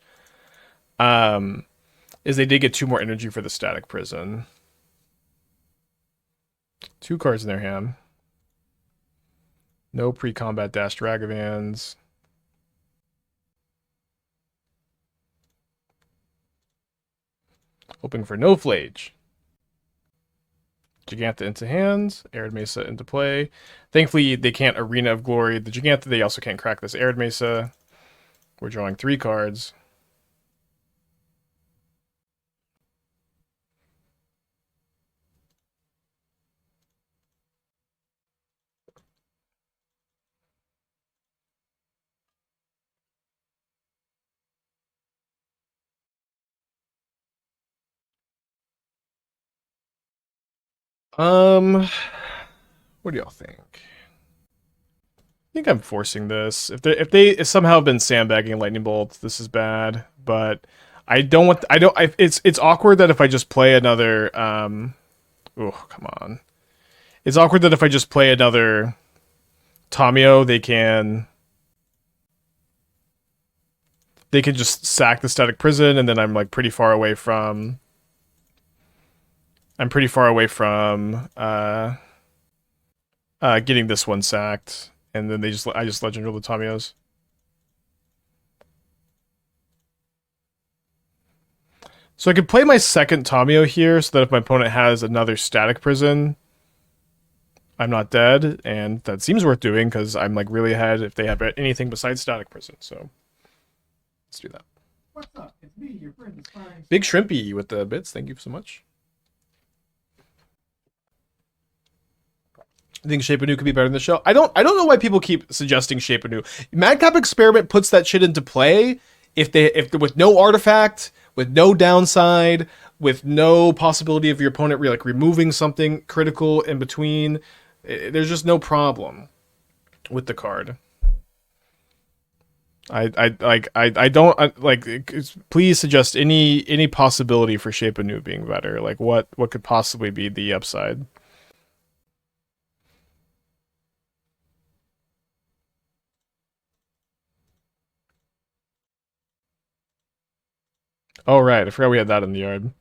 Is they did get 2 more energy for the Static Prison. 2 cards in their hand. No pre-combat dash Ragavans. Hoping for no Flage. Giganta into hands, Arid Mesa into play. Thankfully, they can't Arena of Glory. The Giganta, they also can't crack this Arid Mesa. We're drawing 3 cards. What do y'all think? I think I'm forcing this. If they somehow have been sandbagging Lightning Bolt, this is bad. But I don't want. It's awkward that if I just play another. Oh, come on. It's awkward that if I just play another Tamiyo, they can just sack the Static Prison, and then I'm like pretty far away from. I'm pretty far away from getting this one sacked, and then I just Legend Rule the Tamiyos. So I could play my second Tamiyo here, so that if my opponent has another Static Prison, I'm not dead, and that seems worth doing because I'm like really ahead if they have anything besides Static Prison. So let's do that. What's up? It's me, your friend, Aspiring. Big Shrimpy with the bits. Thank you so much. I think Shape Anew could be better than the show. I don't know why people keep suggesting Shape Anew. Madcap Experiment puts that shit into play if with no artifact, with no downside, with no possibility of your opponent removing something critical in between. There's just no problem with the card. I don't please suggest any possibility for Shape Anew being better. Like what could possibly be the upside? Oh, right. I forgot we had that in the yard.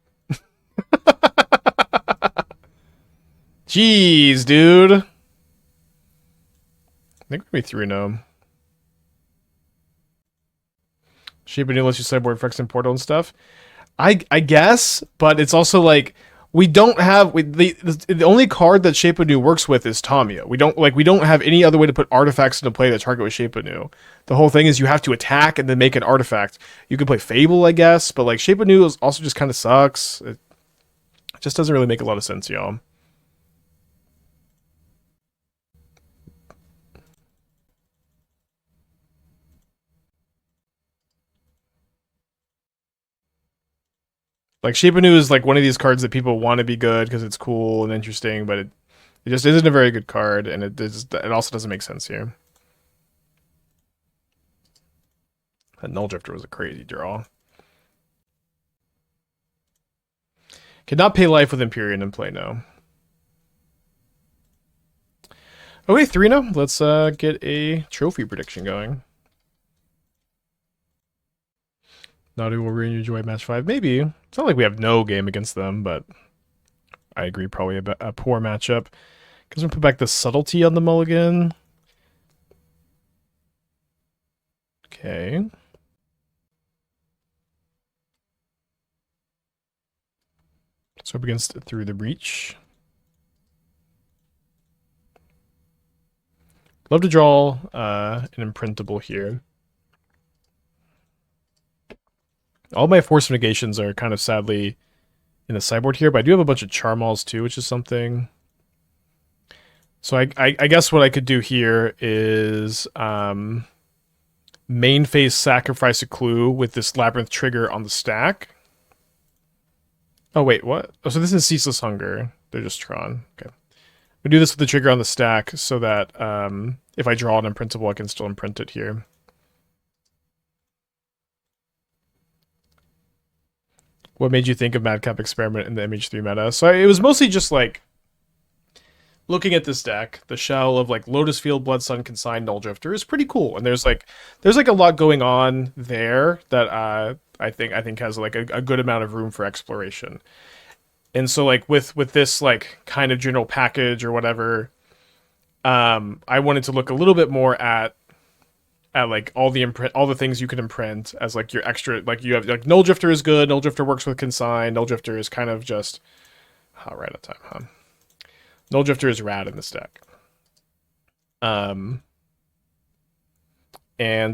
Jeez, dude. think maybe 3-0. Shape of New lets you sideboard Frex and Portal and stuff. I guess, but it's also like we don't have the only card that Shape of New works with is Tamiyo. We don't have any other way to put artifacts into play that target with Shape of New. The whole thing is you have to attack and then make an artifact. You can play Fable, I guess, but like Shape of New is also just kind of sucks. It just doesn't really make a lot of sense, y'all. Like Shape of New is like one of these cards that people want to be good because it's cool and interesting, but it just isn't a very good card, and it also doesn't make sense here. That Nulldrifter was a crazy draw. Cannot pay life with Emperion in play, no. Okay, 3-0. Let's get a trophy prediction going. Nadu will ruin your joy match 5. Maybe. It's not like we have no game against them, but I agree, probably a poor matchup. Because we put back the Subtlety on the mulligan. Okay. So up against Through the Breach. Love to draw an imprintable here. All my Force of Negations are kind of sadly in the sideboard here, but I do have a bunch of Charmaws too, which is something. So I guess what I could do here is main phase sacrifice a clue with this Labyrinth trigger on the stack. Oh wait, what? Oh, so this is Ceaseless Hunger. They're just Tron. Okay. We do this with the trigger on the stack so that if I draw an imprintable, I can still imprint it here. What made you think of Madcap Experiment in the MH3 meta? So it was mostly just like looking at this deck. The shell of like Lotus Field, Blood Sun, Consign, Nulldrifter is pretty cool, and there's like a lot going on there that I think has like a good amount of room for exploration. And so like with this like kind of general package or whatever, I wanted to look a little bit more at like all the things you could imprint as like your extra, like you have like Nulldrifter is good. Nulldrifter works with Consign. Nulldrifter is kind of just right on time, huh? Nulldrifter is rad in this deck. And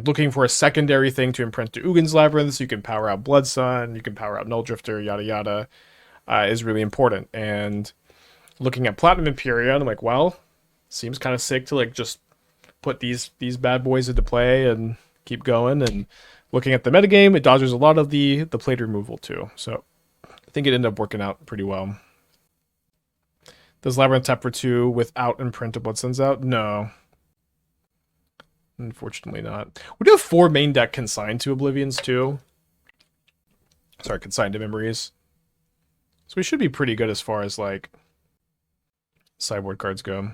looking for a secondary thing to imprint to Ugin's Labyrinth, so you can power out Blood Sun, you can power out Nulldrifter, yada yada, is really important. And looking at Platinum Emperion, I'm like, well, seems kind of sick to like just put these bad boys into play and keep going. And looking at the metagame, it dodges a lot of the plate removal too. So I think it ended up working out pretty well. Does Labyrinth tap for 2 without imprint of Blood Suns out? No. Unfortunately not. We do have 4 main deck Consigned to Oblivions too. Sorry, Consigned to Memories. So we should be pretty good as far as like sideboard cards go.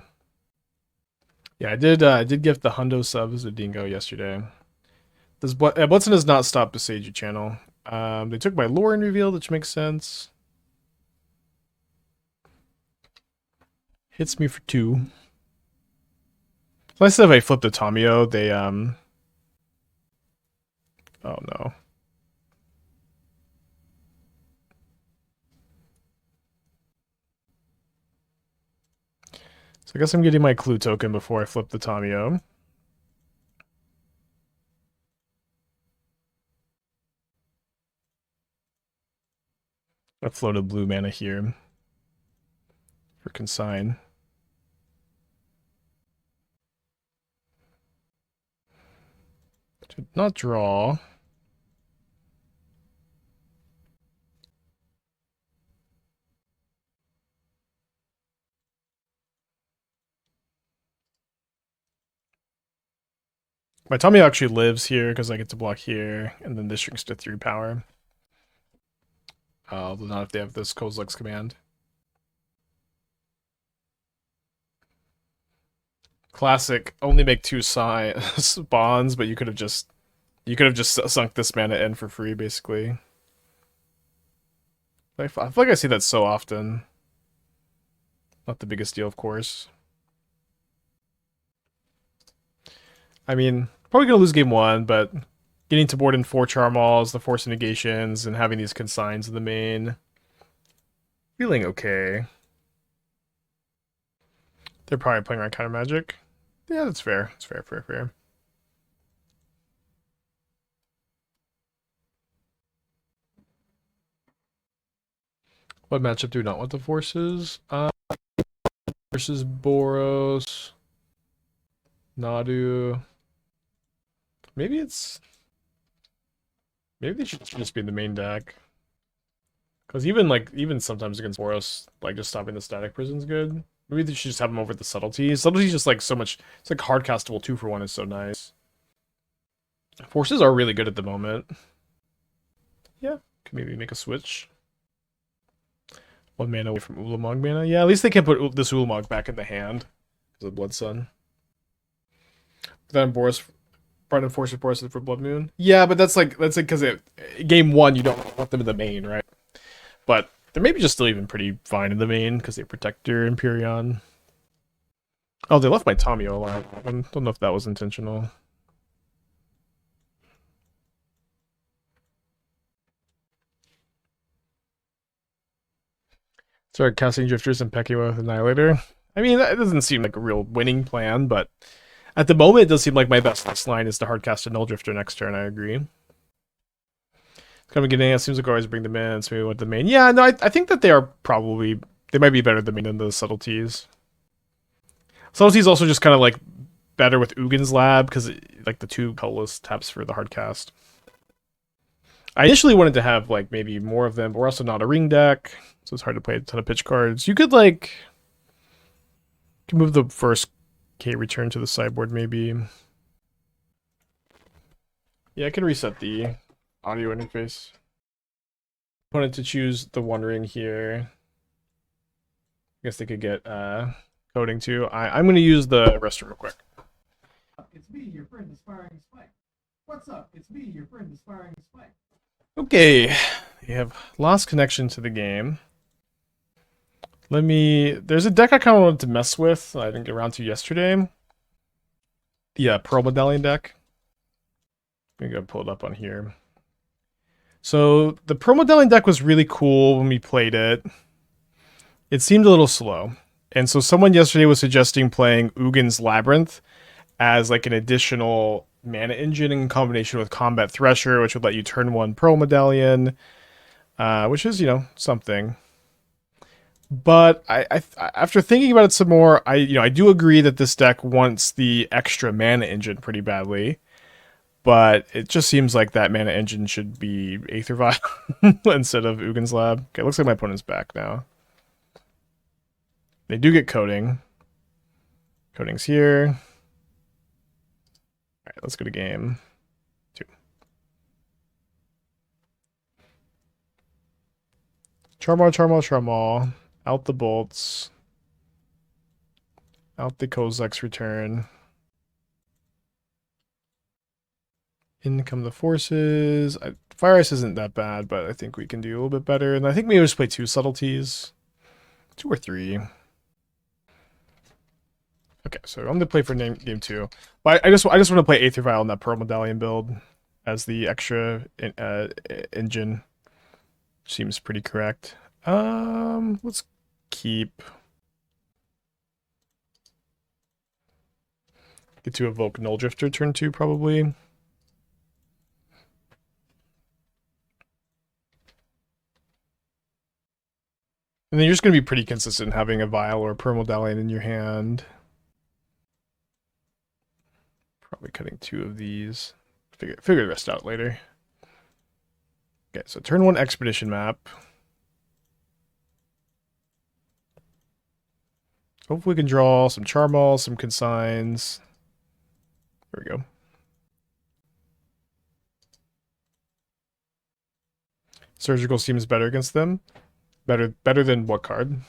Yeah, I did gift the Hundo subs to Dingo yesterday. Blood Sun does not stop Besage channel. They took my Lrien Revealed, which makes sense. Hits me for 2. So I said if I flip the Tamiyo, they oh no. So I guess I'm getting my clue token before I flip the Tamiyo. I floated blue mana here for Consign. Did not draw. My Tamiyo actually lives here because I get to block here, and then this shrinks to 3 power. Although not if they have this Kozilek's command. Classic. Only make 2 spawns, but you could have just sunk this mana in for free, basically. I feel like I see that so often. Not the biggest deal, of course. I mean, probably gonna lose game one, but getting to board in 4 Charmaws, the Force of Negations, and having these Consigns in the main, feeling okay. They're probably playing around Counter Magic. Yeah, that's fair. That's fair. What matchup do we not want the Forces? Versus Boros. Nadu. Maybe they should just be in the main deck. Because even sometimes against Boros, like just stopping the static prison's good. Maybe they should just have them over the subtlety. Subtlety's just like so much. It's like hard castable 2-for-1 is so nice. Forces are really good at the moment. Yeah, can maybe make a switch. 1 mana away from Ulamog mana. Yeah, at least they can put this Ulamog back in the hand because of Blood Sun. Then Boros, Brandon Force with Boros for Blood Moon. Yeah, but that's like because game one you don't want them in the main, right? But they're maybe just still even pretty fine in the main because they protect your Emperion. Oh, they left my Tamiyo alive. I don't know if that was intentional. Start casting Drifters and pecking with Annihilator. I mean, that doesn't seem like a real winning plan, but at the moment, it does seem like my best next line is to hardcast a Nulldrifter next turn. I agree. Coming getting, it seems like I always bring them in, so maybe with the main. Yeah, no, I think that they might be better than the subtleties. Subtleties also just kind of like better with Ugin's Lab because like the 2 colorless taps for the hardcast. I initially wanted to have like maybe more of them, but we're also not a ring deck, so it's hard to play a ton of pitch cards. You could like move the first K return to the sideboard maybe. Yeah, I can reset the audio interface. Wanted to choose the One Ring here. I guess they could get coding too. I'm going to use the restroom real quick. It's me, your friend, Aspiring Spike. What's up? It's me, your friend, Aspiring Spike. Okay, you have lost connection to the game. There's a deck I kind of wanted to mess with. I didn't get around to yesterday. The Pearl Medallion deck. I'm gonna go pull it up on here. So the Pearl Medallion deck was really cool when we played it. It seemed a little slow. And so someone yesterday was suggesting playing Ugin's Labyrinth as like an additional mana engine in combination with Combat Thresher, which would let you turn 1 Pearl Medallion, which is, something. But I after thinking about it some more, I do agree that this deck wants the extra mana engine pretty badly. But it just seems like that mana engine should be Aether Vial instead of Ugin's Lab. Okay, looks like my opponent's back now. They do get coding. Coding's here. Alright, let's go to game 2. Charmaw. Out the bolts. Out the Kozilek's return. In come the forces. Fire Ice isn't that bad, but I think we can do a little bit better. And I think maybe we'll just play 2 subtleties. 2 or 3. Okay, so I'm gonna play for game 2. But I just want to play Aether Vial in that Pearl Medallion build as the extra engine. Seems pretty correct. Let's keep. Get to evoke Nulldrifter turn 2 probably. And then you're just going to be pretty consistent having a Vial or a Pearl Medallion in your hand. Probably cutting 2 of these. Figure the rest out later. Okay, so turn 1 Expedition map. Hopefully we can draw some Charmaw, some Consigns. There we go. Surgical seems better against them. Better than what card?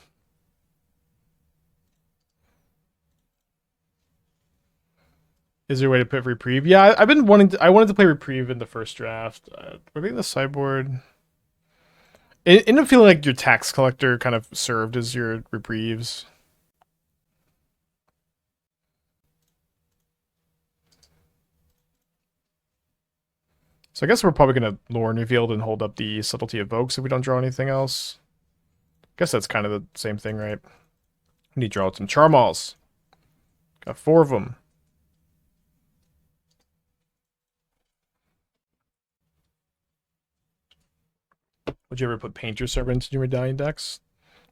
Is there a way to put Reprieve? Yeah, I wanted to play Reprieve in the first draft. Were they in the sideboard? It ended up feeling like your Tax Collector kind of served as your Reprieves. So I guess we're probably going to Lrien Revealed and hold up the Subtlety Evokes if we don't draw anything else. Guess that's kind of the same thing, right? We need to draw some Charmaws. Got 4 of them. Would you ever put Painter Servant in your Medallion decks?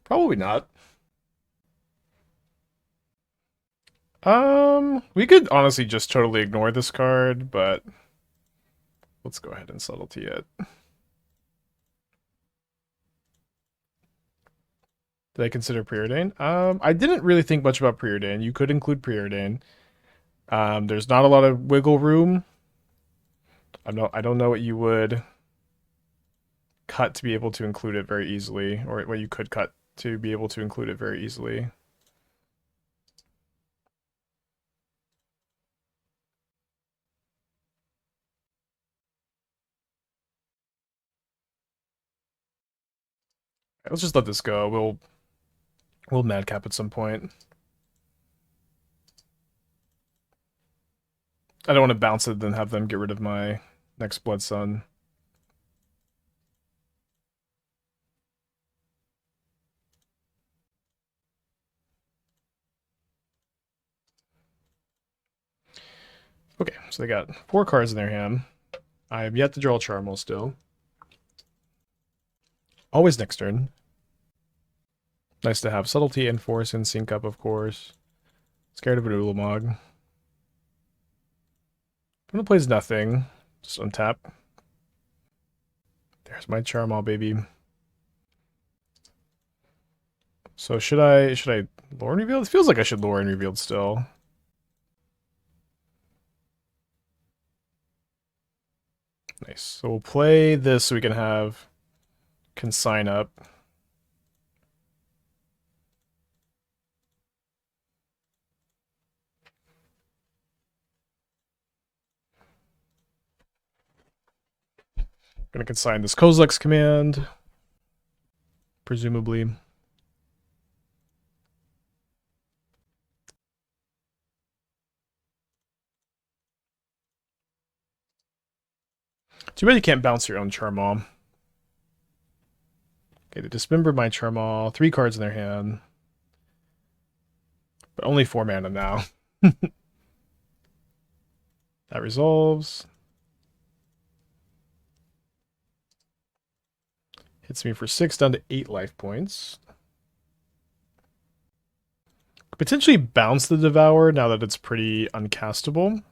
Probably not. We could honestly just totally ignore this card, but let's go ahead and Subtlety it. Did I consider Preordain? I didn't really think much about Preordain. You could include Preordain. There's not a lot of wiggle room. I don't know what you would cut to be able to include it very easily, or what you could cut to be able to include it very easily. Let's just let this go. We'll Madcap at some point. I don't want to bounce it and have them get rid of my next Blood Sun. Okay, so they got 4 cards in their hand. I have yet to draw a Charmaw still. Always next turn. Nice to have Subtlety and Force and Sync up, of course. Scared of an Ulamog. Opponent plays nothing. Just untap. There's my Charmaw, baby. So should I Lrien Revealed? It feels like I should Lrien Revealed still. Nice. So we'll play this so we can have Consign up. Gonna consign this Kozilek's command, presumably. Too bad you can't bounce your own Charmaw. Okay, they dismembered my Charmaw. 3 cards in their hand. But only 4 mana now. That resolves. Hits me for 6 down to 8 life points. Could potentially bounce the Devour now that it's pretty uncastable.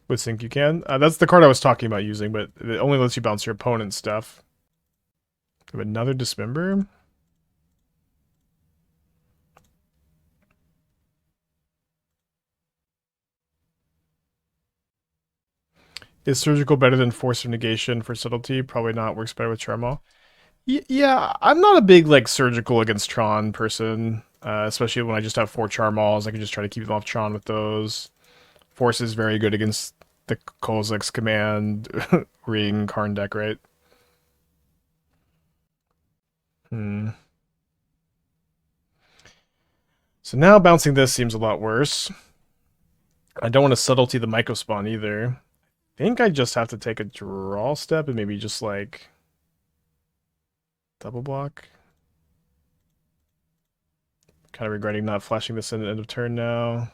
With Sync you can. That's the card I was talking about using, but it only lets you bounce your opponent's stuff. Have another Dismember. Is Surgical better than Force of Negation for Subtlety? Probably not. Works better with Charmaw. Yeah, I'm not a big like Surgical against Tron person, especially when I just have 4 Charmaws. I can just try to keep them off Tron with those. Force is very good against the Kozilek's command ring Karn deck, right? So now bouncing this seems a lot worse. I don't want to Subtlety the Myco Spawn either. I think I just have to take a draw step and maybe just like double block. Kind of regretting not flashing this in at end of turn now.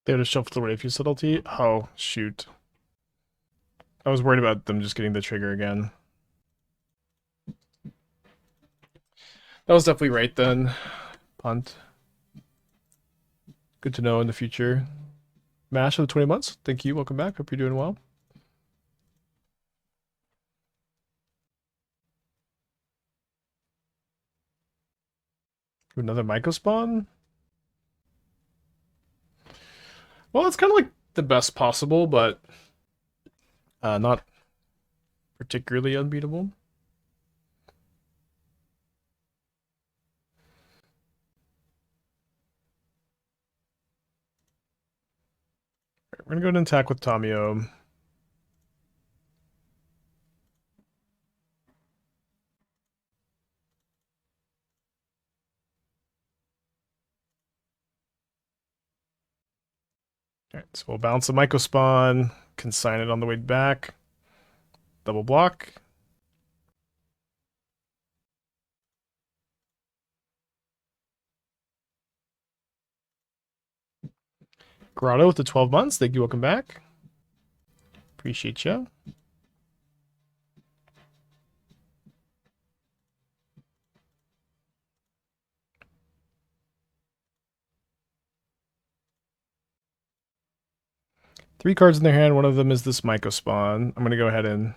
They would have shuffled away if you Subtlety. Oh, shoot. I was worried about them just getting the trigger again. That was definitely right then. Punt. Good to know in the future. Mash of the 20 months. Thank you. Welcome back. Hope you're doing well. Another Myco Spawn? Well, it's kind of like the best possible, but not particularly unbeatable. We're gonna go ahead and attack with Tamiyo. Alright, so we'll bounce the Myco Spawn, consign it on the way back. Double block. Grotto with the 12 months. Thank you. Welcome back. Appreciate you. Three cards in their hand. One of them is this Myco Spawn. I'm going to go ahead and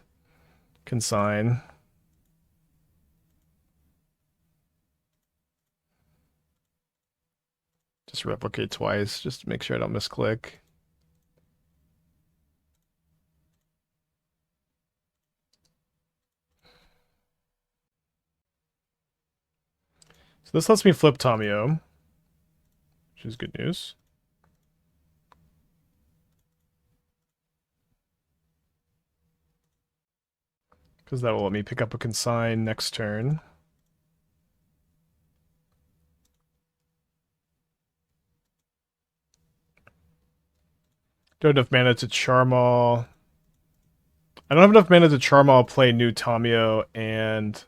consign. Just replicate twice, just to make sure I don't misclick. So this lets me flip Tamiyo, which is good news. Because that will let me pick up a consign next turn. Don't have enough mana to Charmaw. I don't have enough mana to Charmaw, play new Tamiyo, and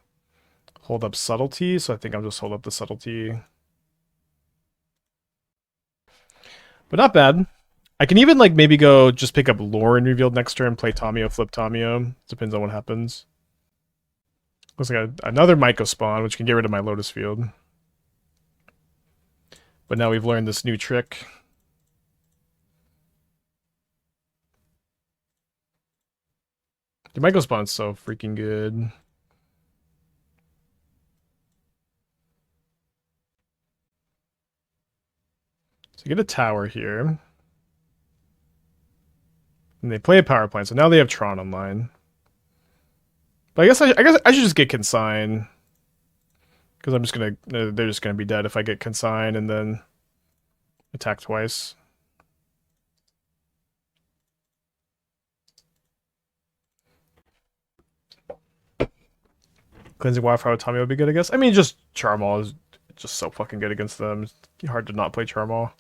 hold up Subtlety, so I think I'll just hold up the Subtlety. But not bad. I can even like maybe go just pick up Lrien Revealed next turn, play Tamiyo, flip Tamiyo. Depends on what happens. Looks like another Myco Spawn, which can get rid of my Lotus Field. But now we've learned this new trick. The Myco Spawn's so freaking good. So you get a tower here. And they play a power plant, so now they have Tron online. But I guess I should just get Consign. Because I'm just gonna they're just gonna be dead if I get Consign and then attack twice. Cleansing Wildfire with Tamiyo would be good, I guess. I mean, just Charmaw is just so fucking good against them. It's hard to not play Charmaw.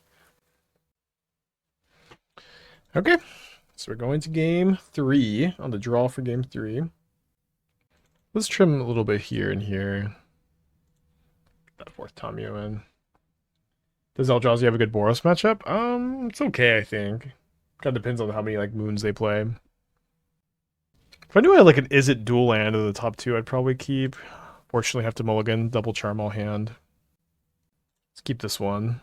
Okay, so we're going to game 3 on the draw for game 3. Let's trim a little bit here and here. Get that fourth Tamiyo in. Does Eldrazi have a good Boros matchup? It's okay, I think. Kind of depends on how many like moons they play. If I knew I had like an Is It dual land of the top 2, I'd probably keep. Fortunately, have to mulligan, double Charmaw hand. Let's keep this one.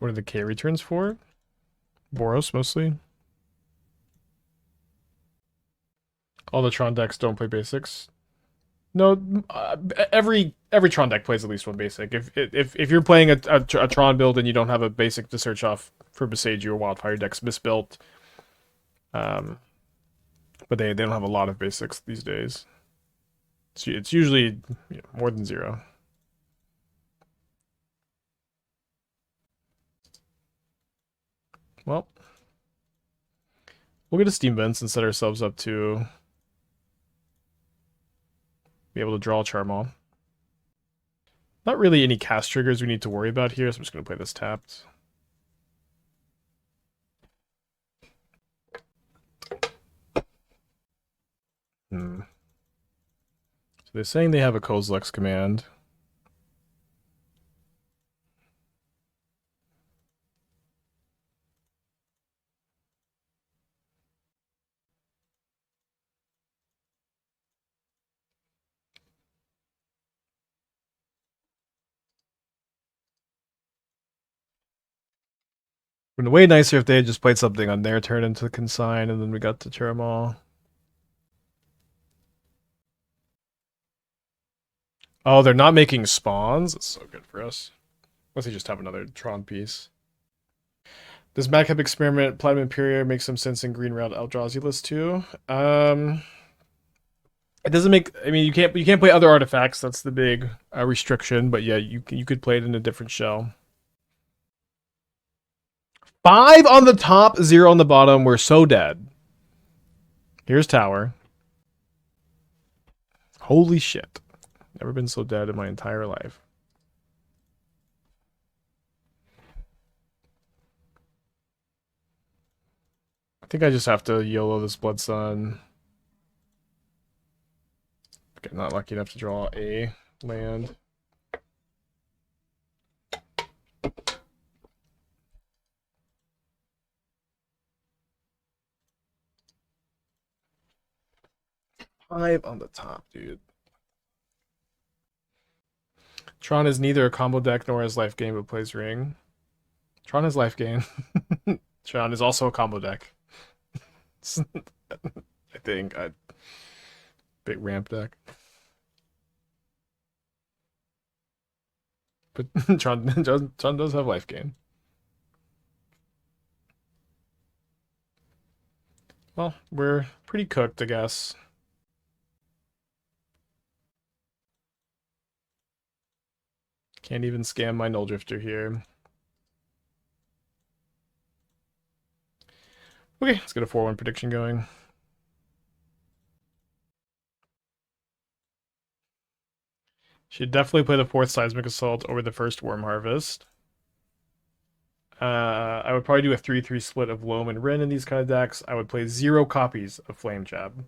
What are the K returns for? Boros, mostly. All the Tron decks don't play basics. No, every Tron deck plays at least one basic. If you're playing a Tron build and you don't have a basic to search off for Besage, your Wildfire deck's misbuilt. But they don't have a lot of basics these days. It's usually more than 0. Well, we'll get a Steam Vents and set ourselves up to be able to draw Charmaw. Not really any cast triggers we need to worry about here, so I'm just going to play this tapped. So they're saying they have a Kozilek's command. Would have been way nicer if they had just played something on their turn into Consign, and then we got to Charmaw. Oh, they're not making spawns? That's so good for us. Unless they just have another Tron piece. Does Madcap Experiment Platinum Emperion make some sense in Green Route Eldrazi list too? It doesn't make. I mean, you can't play other artifacts. That's the big restriction. But yeah, you could play it in a different shell. 5 on the top, 0 on the bottom. We're so dead. Here's tower. Holy shit. Never been so dead in my entire life. I think I just have to YOLO this Blood Sun. Okay, not lucky enough to draw a land. Five on the top, dude. Tron is neither a combo deck nor has life gain, but plays ring. Tron has life gain. Tron is also a combo deck. I think a big ramp deck. But Tron does have life gain. Well, we're pretty cooked, I guess. Can't even scam my Nulldrifter here. Okay, let's get a 4-1 prediction going. Should definitely play the 4th Seismic Assault over the 1st Worm Harvest. I would probably do a 3-3 split of Loam and Rin in these kind of decks. I would play 0 copies of Flame Jab.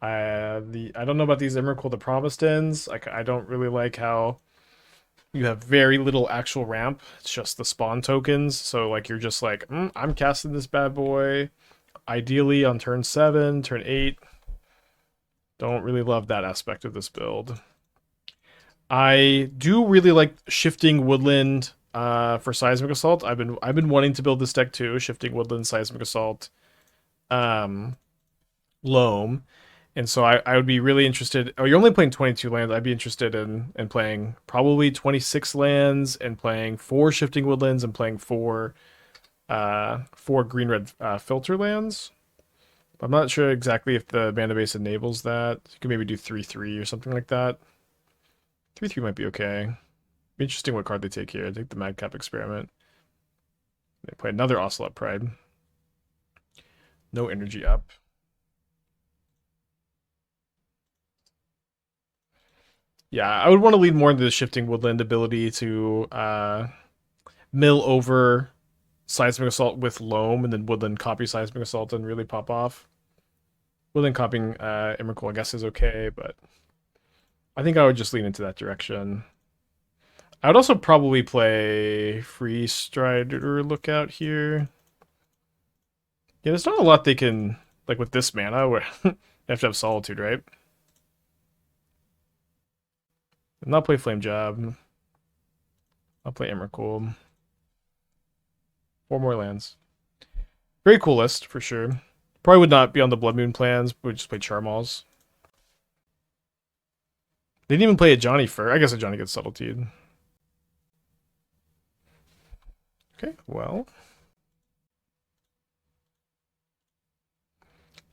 I don't know about these Emrakul the Promised Ends. I don't really like how you have very little actual ramp. It's just the spawn tokens. So like you're just like, I'm casting this bad boy. Ideally on turn 7, turn 8. Don't really love that aspect of this build. I do really like Shifting Woodland for Seismic Assault. I've been wanting to build this deck too. Shifting Woodland, Seismic Assault, Loam. And so I would be really interested. Oh, you're only playing 22 lands. I'd be interested in playing probably 26 lands and playing 4 Shifting Woodlands and playing 4 green-red filter lands. I'm not sure exactly if the mana base enables that. You can maybe do 3-3 or something like that. 3-3 might be okay. Be interesting what card they take here. I take the Madcap Experiment. They play another Ocelot Pride. No energy up. Yeah, I would want to lead more into the Shifting Woodland ability to mill over Seismic Assault with Loam and then Woodland copy Seismic Assault and really pop off. Woodland copying Emrakul, I guess, is okay, but I think I would just lean into that direction. I would also probably play Free Strider Lookout here. Yeah, there's not a lot they can, like with this mana, where you have to have Solitude, right? Not play Flame Jab. I'll play Emrakul. 4 more lands. Very cool list, for sure. Probably would not be on the Blood Moon plans, but would just play Charmaws. They didn't even play a Johnny for. I guess a Johnny gets Subtlety. Okay, well.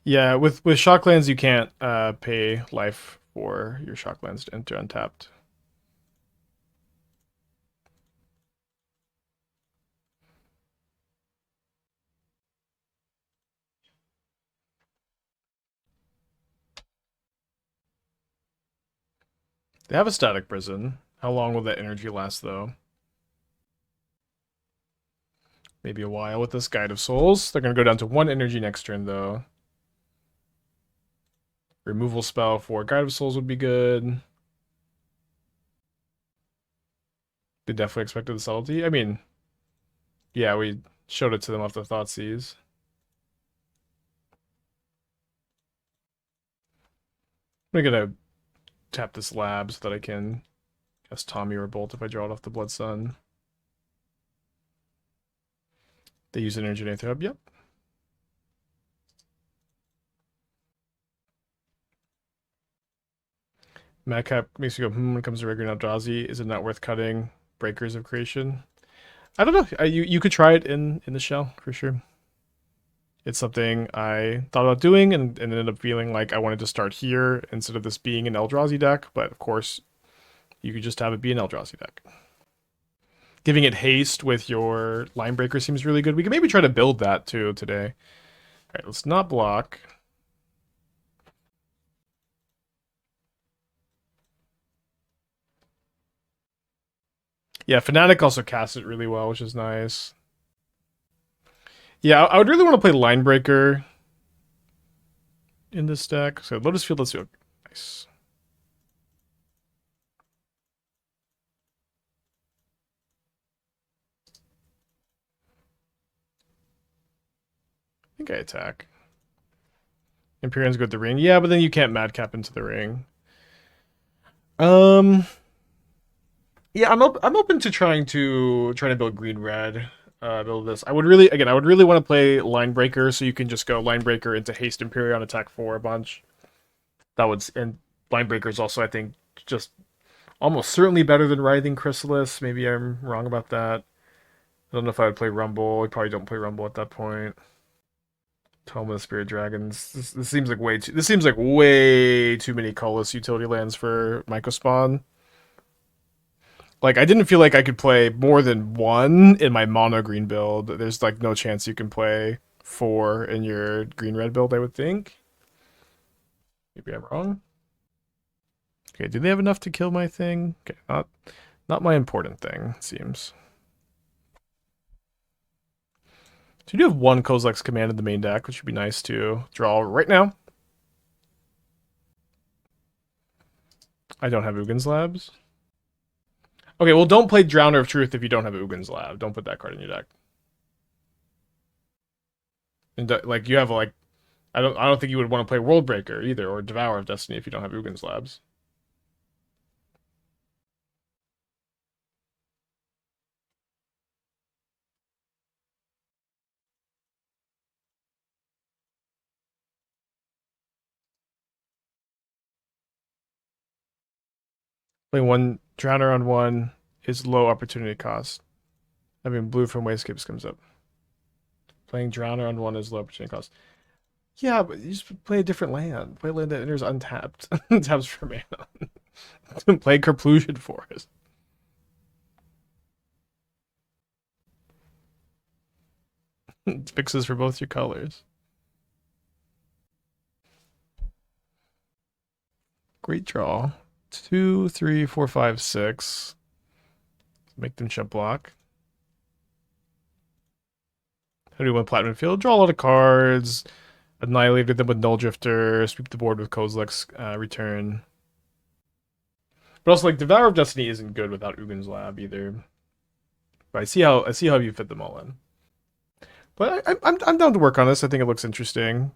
Yeah, with Shocklands, you can't pay life for your Shocklands to enter untapped. They have a Static Prison. How long will that energy last, though? Maybe a while with this Guide of Souls. They're going to go down to 1 energy next turn, though. Removal spell for Guide of Souls would be good. They definitely expected the Subtlety. I mean, yeah, we showed it to them off the Thoughtseize. I'm gonna tap this Lab so that I can cast Tamiyo or Bolt if I draw it off the Blood Sun. They use an Energy Aether Hub, yep. Madcap makes you go, when it comes to regular Eldrazi, is it not worth cutting Breakers of Creation? I don't know. You could try it in the shell, for sure. It's something I thought about doing and ended up feeling like I wanted to start here instead of this being an Eldrazi deck, but of course, you could just have it be an Eldrazi deck. Giving it haste with your line breaker seems really good. We can maybe try to build that too today. All right, let's not block. Yeah, Fnatic also casts it really well, which is nice. Yeah, I would really want to play line breaker in this deck. So Lotus Field, let's do it. Nice. I think I attack. Emperion's good at the ring. Yeah, but then you can't Madcap into the ring. Yeah, I'm open to trying to build green red. Build this. I would really want to play line breaker, so you can just go line breaker into haste Emperion attack 4 a bunch. That would, and line breaker is also, I think, just almost certainly better than Writhing Chrysalis. Maybe I'm wrong about that. I don't know if I would play Rumble. We probably don't play Rumble at that point. Tome of the Spirit Dragons. This seems like way too. This seems like way too many colorless utility lands for Mycospawn. Like, I didn't feel like I could play more than one in my mono green build. There's like no chance you can play 4 in your green red build, I would think. Maybe I'm wrong. Okay, do they have enough to kill my thing? Okay, not my important thing, it seems. So you do have one Kozilek's command in the main deck, which would be nice to draw right now. I don't have Ugin's Labs. Okay, well, don't play Drowner of Truth if you don't have Ugin's Lab. Don't put that card in your deck. And like you have like, I don't think you would want to play Worldbreaker either or Devour of Destiny if you don't have Ugin's Labs. Playing one Drowner on one is low opportunity cost. I mean, blue from Wayscapes comes up. Playing Drowner on one is low opportunity cost. Yeah, but you just play a different land. Play a land that enters untapped. Taps for mana. Play Kerplusion Forest. Fixes for both your colors. Great draw. 2, 3, 4, 5, 6. Make them chump block. How do you win Platinum Field? Draw a lot of cards. Annihilated them with Nulldrifter. Sweep the board with Kozilek's return. But also, like, Devour of Destiny isn't good without Ugin's Lab either. But I see how you fit them all in. But I'm down to work on this. I think it looks interesting.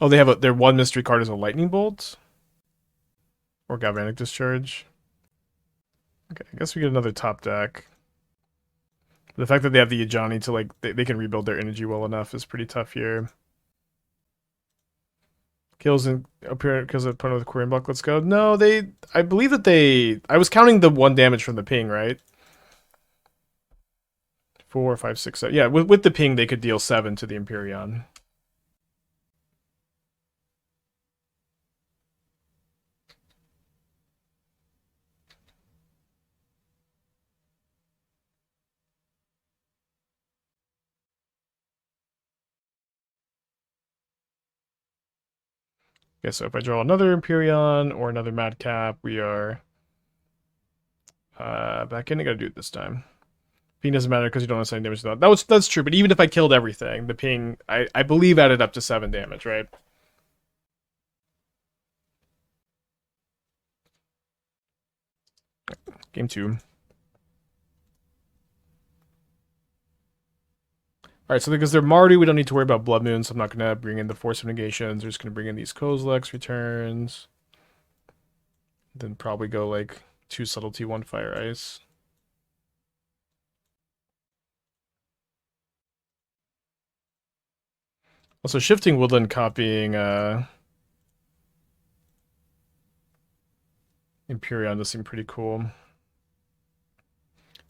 Oh, they have their one mystery card is a Lightning Bolt or Galvanic Discharge. Okay, I guess we get another top deck. The fact that they have the Ajani to like they can rebuild their energy well enough is pretty tough here. Kills and appear kills opponent with Quarian Block. Let's go. No, I believe that I was counting the 1 damage from the ping, right? 4, 5, 6, 7. Yeah, with the ping they could deal 7 to the Emperion. Okay, so if I draw another Emperion or another Madcap, we are back in. I gotta do it this time. Ping doesn't matter because you don't assign damage to that. That's true, but even if I killed everything, the ping I believe added up to 7 damage, right? Game 2. Alright, so because they're Mardu, we don't need to worry about Blood Moon, so I'm not going to bring in the Force of Negations. We're just going to bring in these Kozilek's returns. Then probably go like 2 Subtlety, 1 Fire Ice. Also, Shifting Woodland copying Emperion does seem pretty cool.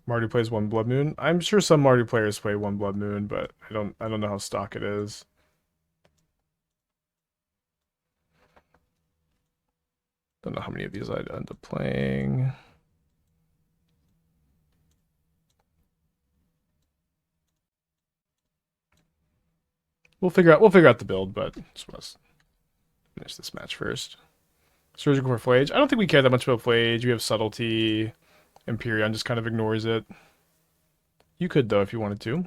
Mardu plays 1 Blood Moon. I'm sure some Mardu players play 1 Blood Moon, but I don't know how stock it is. Don't know how many of these I'd end up playing. We'll figure out the build, but just want to finish this match first. Surgical for Flage. I don't think we care that much about Flage. We have Subtlety. Emperion just kind of ignores it. You could, though, if you wanted to.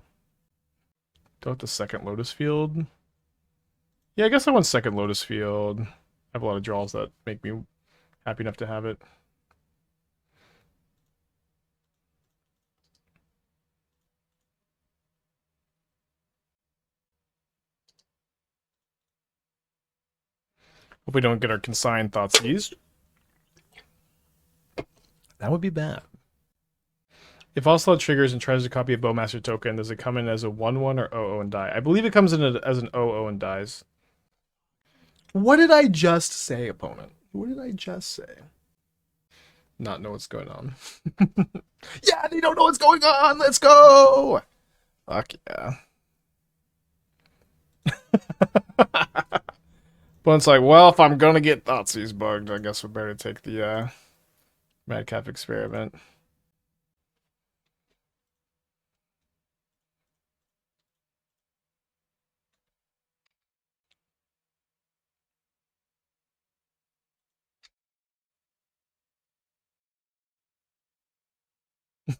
Go with the second Lotus Field. Yeah, I guess I want second Lotus Field. I have a lot of draws that make me happy enough to have it. Hope we don't get our Consign thoughts used. That would be bad. If Ocelot triggers and tries to copy a Bowmaster token, does it come in as a 1/1 or 0/0 and die? I believe it comes in as an 0/0 and dies. What did I just say, opponent? What did I just say? Not know what's going on. Yeah, they don't know what's going on! Let's go! Fuck yeah. But it's like, well, if I'm gonna get Thoughtseize bugged, I guess we better take the Madcap Experiment.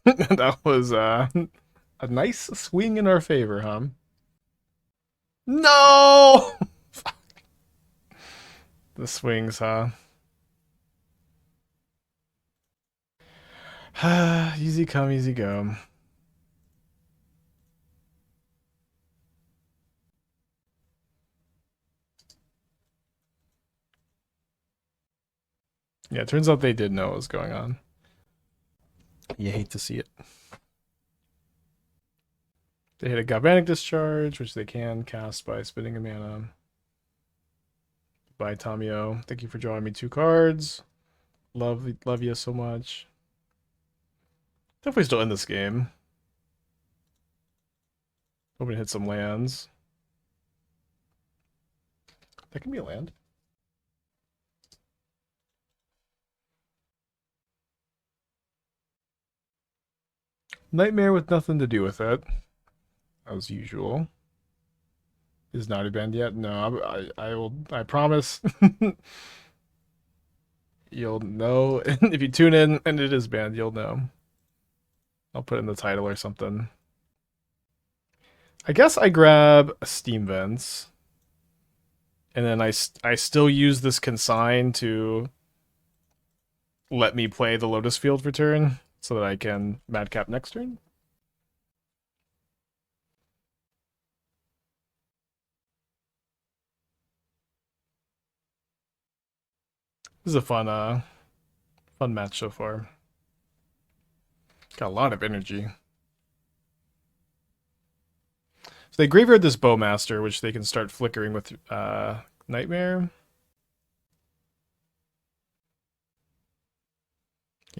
That was a nice swing in our favor, huh? No! The swings, huh? Easy come, easy go. Yeah, it turns out they did know what was going on. You hate to see it. They hit a Galvanic Discharge, which they can cast by spending a mana. Bye, Tamiyo. Thank you for drawing me 2 cards. Love you so much. Definitely still in this game. Hoping to hit some lands. That can be a land. Nightmare with nothing to do with it, as usual. Is not a banned yet? No, I will. I promise. You'll know if you tune in and it is banned. You'll know. I'll put it in the title or something. I guess I grab a Steam Vents, and then I still use this Consign to let me play the Lotus Field for turn, so that I can Madcap next turn. This is a fun match so far. Got a lot of energy. So they graveyard this Bowmaster, which they can start flickering with Nightmare.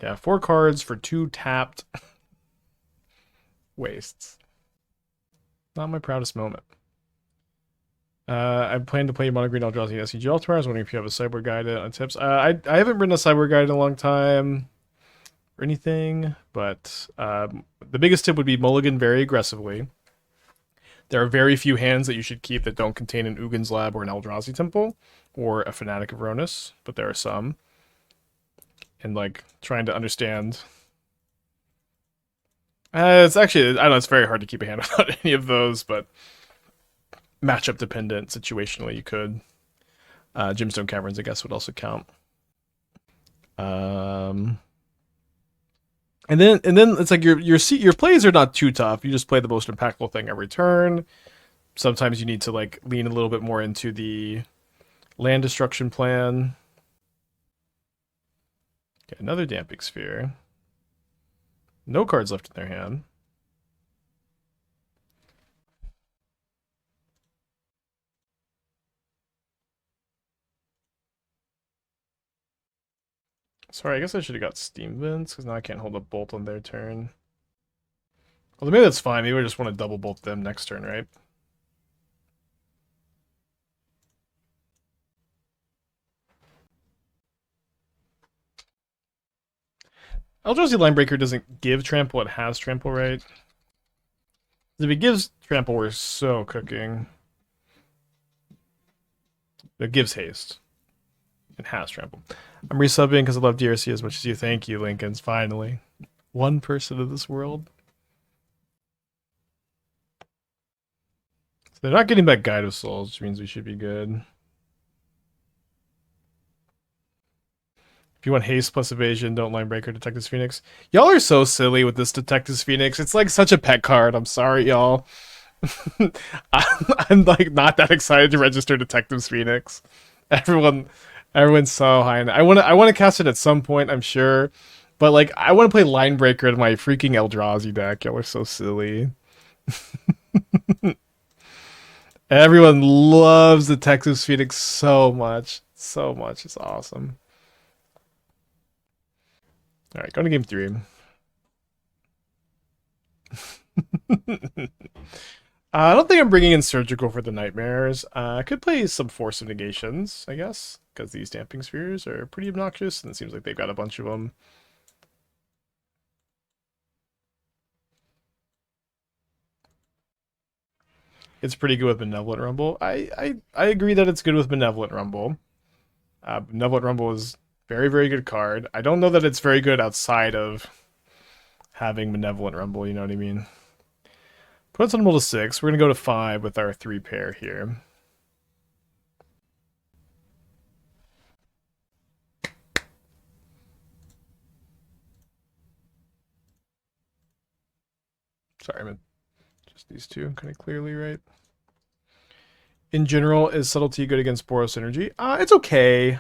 Yeah, 4 cards for 2 tapped wastes. Not my proudest moment. I plan to play Mono Green Eldrazi SCGL tomorrow. I was wondering if you have a sideboard guide on tips. I haven't written a sideboard guide in a long time or anything, but the biggest tip would be mulligan very aggressively. There are very few hands that you should keep that don't contain an Ugin's Lab or an Eldrazi Temple or a Fanatic of Ronus, but there are some. And like trying to understand. It's actually, I don't know, it's very hard to keep a hand without any of those, but matchup dependent, situationally you could. Gemstone Caverns, I guess, would also count. And then it's like your plays are not too tough. You just play the most impactful thing every turn. Sometimes you need to like lean a little bit more into the land destruction plan. Okay, another Damping Sphere. No cards left in their hand. Sorry, I guess I should have got Steam Vents, because now I can't hold a bolt on their turn. Well, maybe that's fine. Maybe we just want to double bolt them next turn, right? Eldrazi Linebreaker doesn't give trample, it has trample, right? If it gives trample, we're so cooking. It gives haste. And has trample. I'm resubbing because I love DRC as much as you. Thank you, Lincolns. Finally. One person in this world. So they're not getting back Guide of Souls, which means we should be good. If you want haste plus evasion, don't line breaker, Detective's Phoenix. Y'all are so silly with this Detective's Phoenix. It's like such a pet card. I'm sorry, y'all. I'm like not that excited to register Detective's Phoenix. Everyone's so high. I want to cast it at some point, I'm sure. But like I want to play line breaker in my freaking Eldrazi deck. Y'all are so silly. Everyone loves the Texas Phoenix so much. So much. It's awesome. Alright, go to game 3. I don't think I'm bringing in Surgical for the Nightmares. I could play some Force of Negations, I guess, because these Damping Spheres are pretty obnoxious, and it seems like they've got a bunch of them. It's pretty good with Benevolent Rumble. I agree that it's good with Benevolent Rumble. Benevolent Rumble is very, very good card. I don't know that it's very good outside of having Benevolent Rumble, you know what I mean? Put us on to 6. We're going to go to 5 with our 3 pair here. Sorry, I'm just these two kind of clearly, right? In general, is Subtlety good against Boros Energy? It's okay.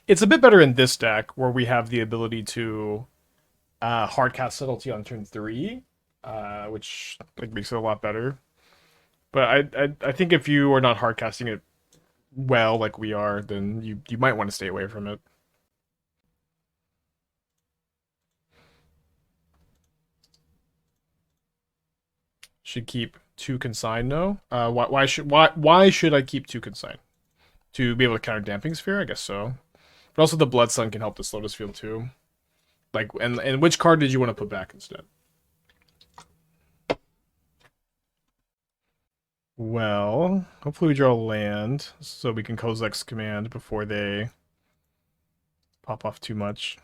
It's a bit better in this deck where we have the ability to hardcast Subtlety on turn 3, which like makes it a lot better. But I think if you are not hardcasting it well like we are, then you might want to stay away from it. Should keep 2 Consign, no? Why should I keep 2 Consign? To be able to counter Damping Sphere? I guess so. But also the Blood Sun can help this Lotus Field too. Like, and which card did you want to put back instead? Well, hopefully we draw land so we can Kozilek's command before they pop off too much.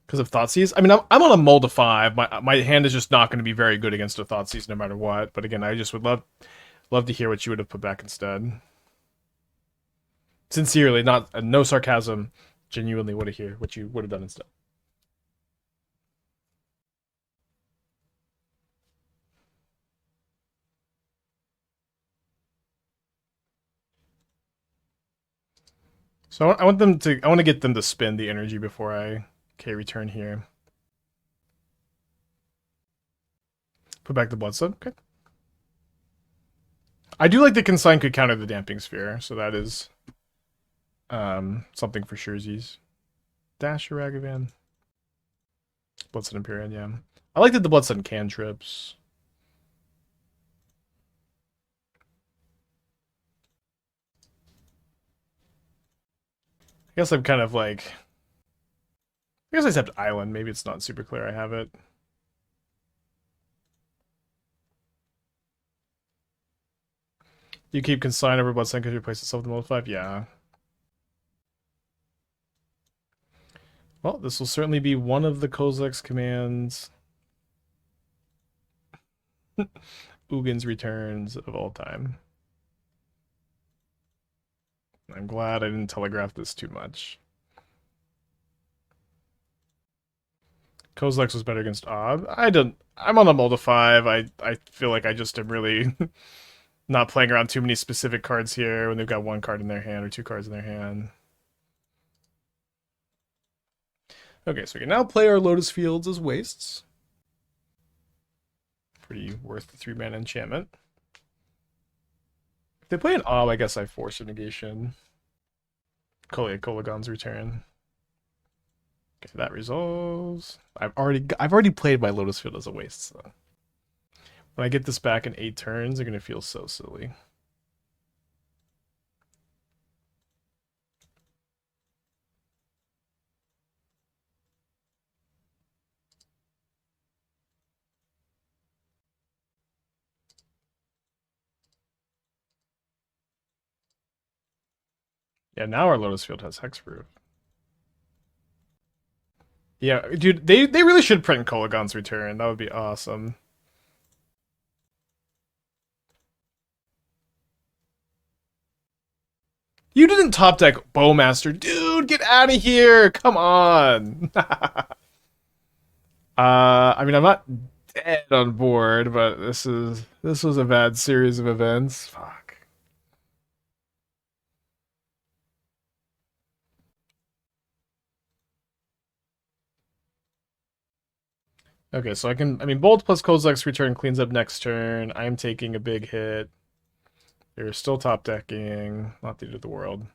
Because of Thoughtseize? I mean, I'm on a mold of 5. My hand is just not going to be very good against a Thoughtseize no matter what. But again, I just would love to hear what you would have put back instead. Sincerely, not no sarcasm. Genuinely want to hear what you would have done instead. So I want to get them to spend the energy before I return here. Put back the Bloodstone. Okay. I do like the Consign could counter the Damping Sphere, so that is something for surezies. Dash or Ragavan. Bloodstone Emperion, yeah. I like that the Bloodstone cantrips. I guess I'm kind of like... I guess I accept Island. Maybe it's not super clear I have it. You keep Consign over Bloodstone because you replace itself with the mode 5? Yeah. Well, this will certainly be one of the Kozilek's commands. Ugin's returns of all time. I'm glad I didn't telegraph this too much. Kozilek's was better against Ob. I'm on a mold of 5. I feel like I just am really not playing around too many specific cards here when they've got 1 card in their hand or 2 cards in their hand. Okay, so we can now play our Lotus Fields as wastes. Pretty worth the 3-mana enchantment. If they play an Ob, I guess I Force of Negation. Kolagon's return. Okay, that resolves. I've already played my Lotus Field as a waste, so when I get this back in 8 turns, they're gonna feel so silly. Yeah, now our Lotus Field has Hexproof. Yeah, dude, they really should print Kolaghan's Return. That would be awesome. You didn't top deck Bowmaster. Dude, get out of here. Come on. I mean, I'm not dead on board, but this was a bad series of events. Fuck. Okay, so I mean, Bolt plus Kozilek's Return cleans up next turn. I'm taking a big hit. They're still top decking. Not the end of the world.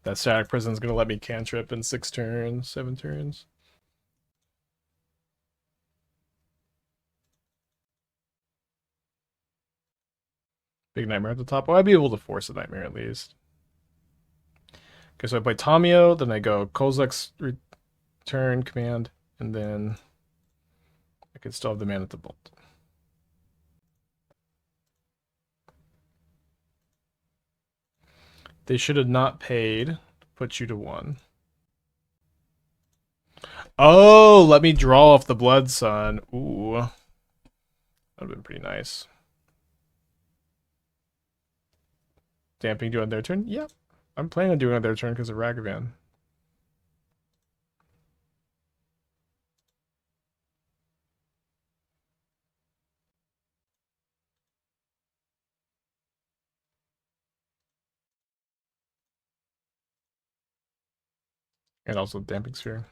That Static Prison's gonna let me cantrip in 6 turns, 7 turns. Big Nightmare at the top. Oh, I'd be able to force a Nightmare at least. Okay, so I play Tamiyo, then I go Kozilek's Return, command, and then I could still have the man at the Bolt. They should have not paid to put you to 1. Oh, let me draw off the Blood Sun. Ooh. That would have been pretty nice. Damping do on their turn? Yep. I'm planning on doing it on their turn because of Ragavan. And also Damping Sphere.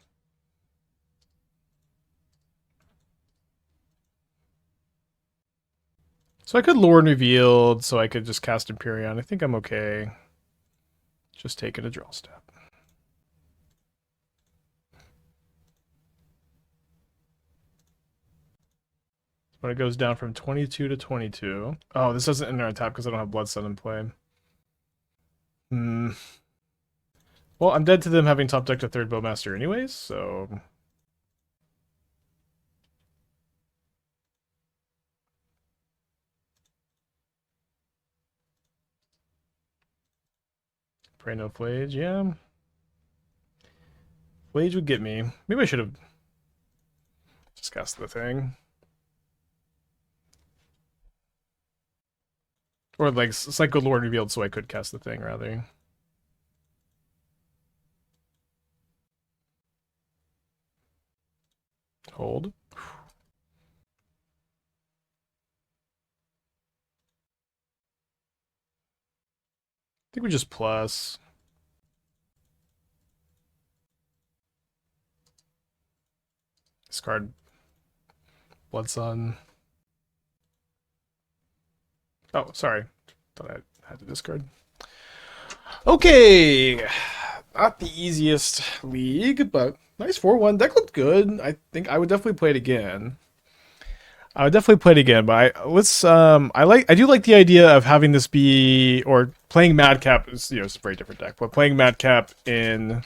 So I could Lrien Revealed, so I could just cast Emperion. I think I'm okay. Just taking a draw step. When it goes down from 22 to 22. Oh, this doesn't enter on top because I don't have Blood Sun in play. Well, I'm dead to them having top decked a 3rd Bowmaster anyways, so... Pray no Flage, yeah. Flage would get me. Maybe I should have just cast the thing. Or like Psycho Lrien Revealed so I could cast the thing rather. Hold. I think we just plus. Discard Blood Sun. Oh, sorry. Thought I had to discard. Okay. Not the easiest league, but nice 4-1. Deck looked good. I think I would definitely play it again. I do like the idea of having this be, or playing Madcap is, it's a very different deck, but playing Madcap in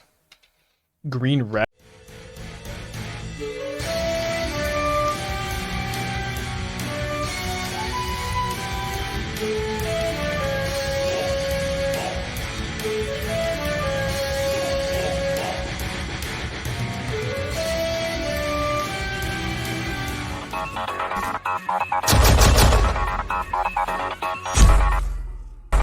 green red.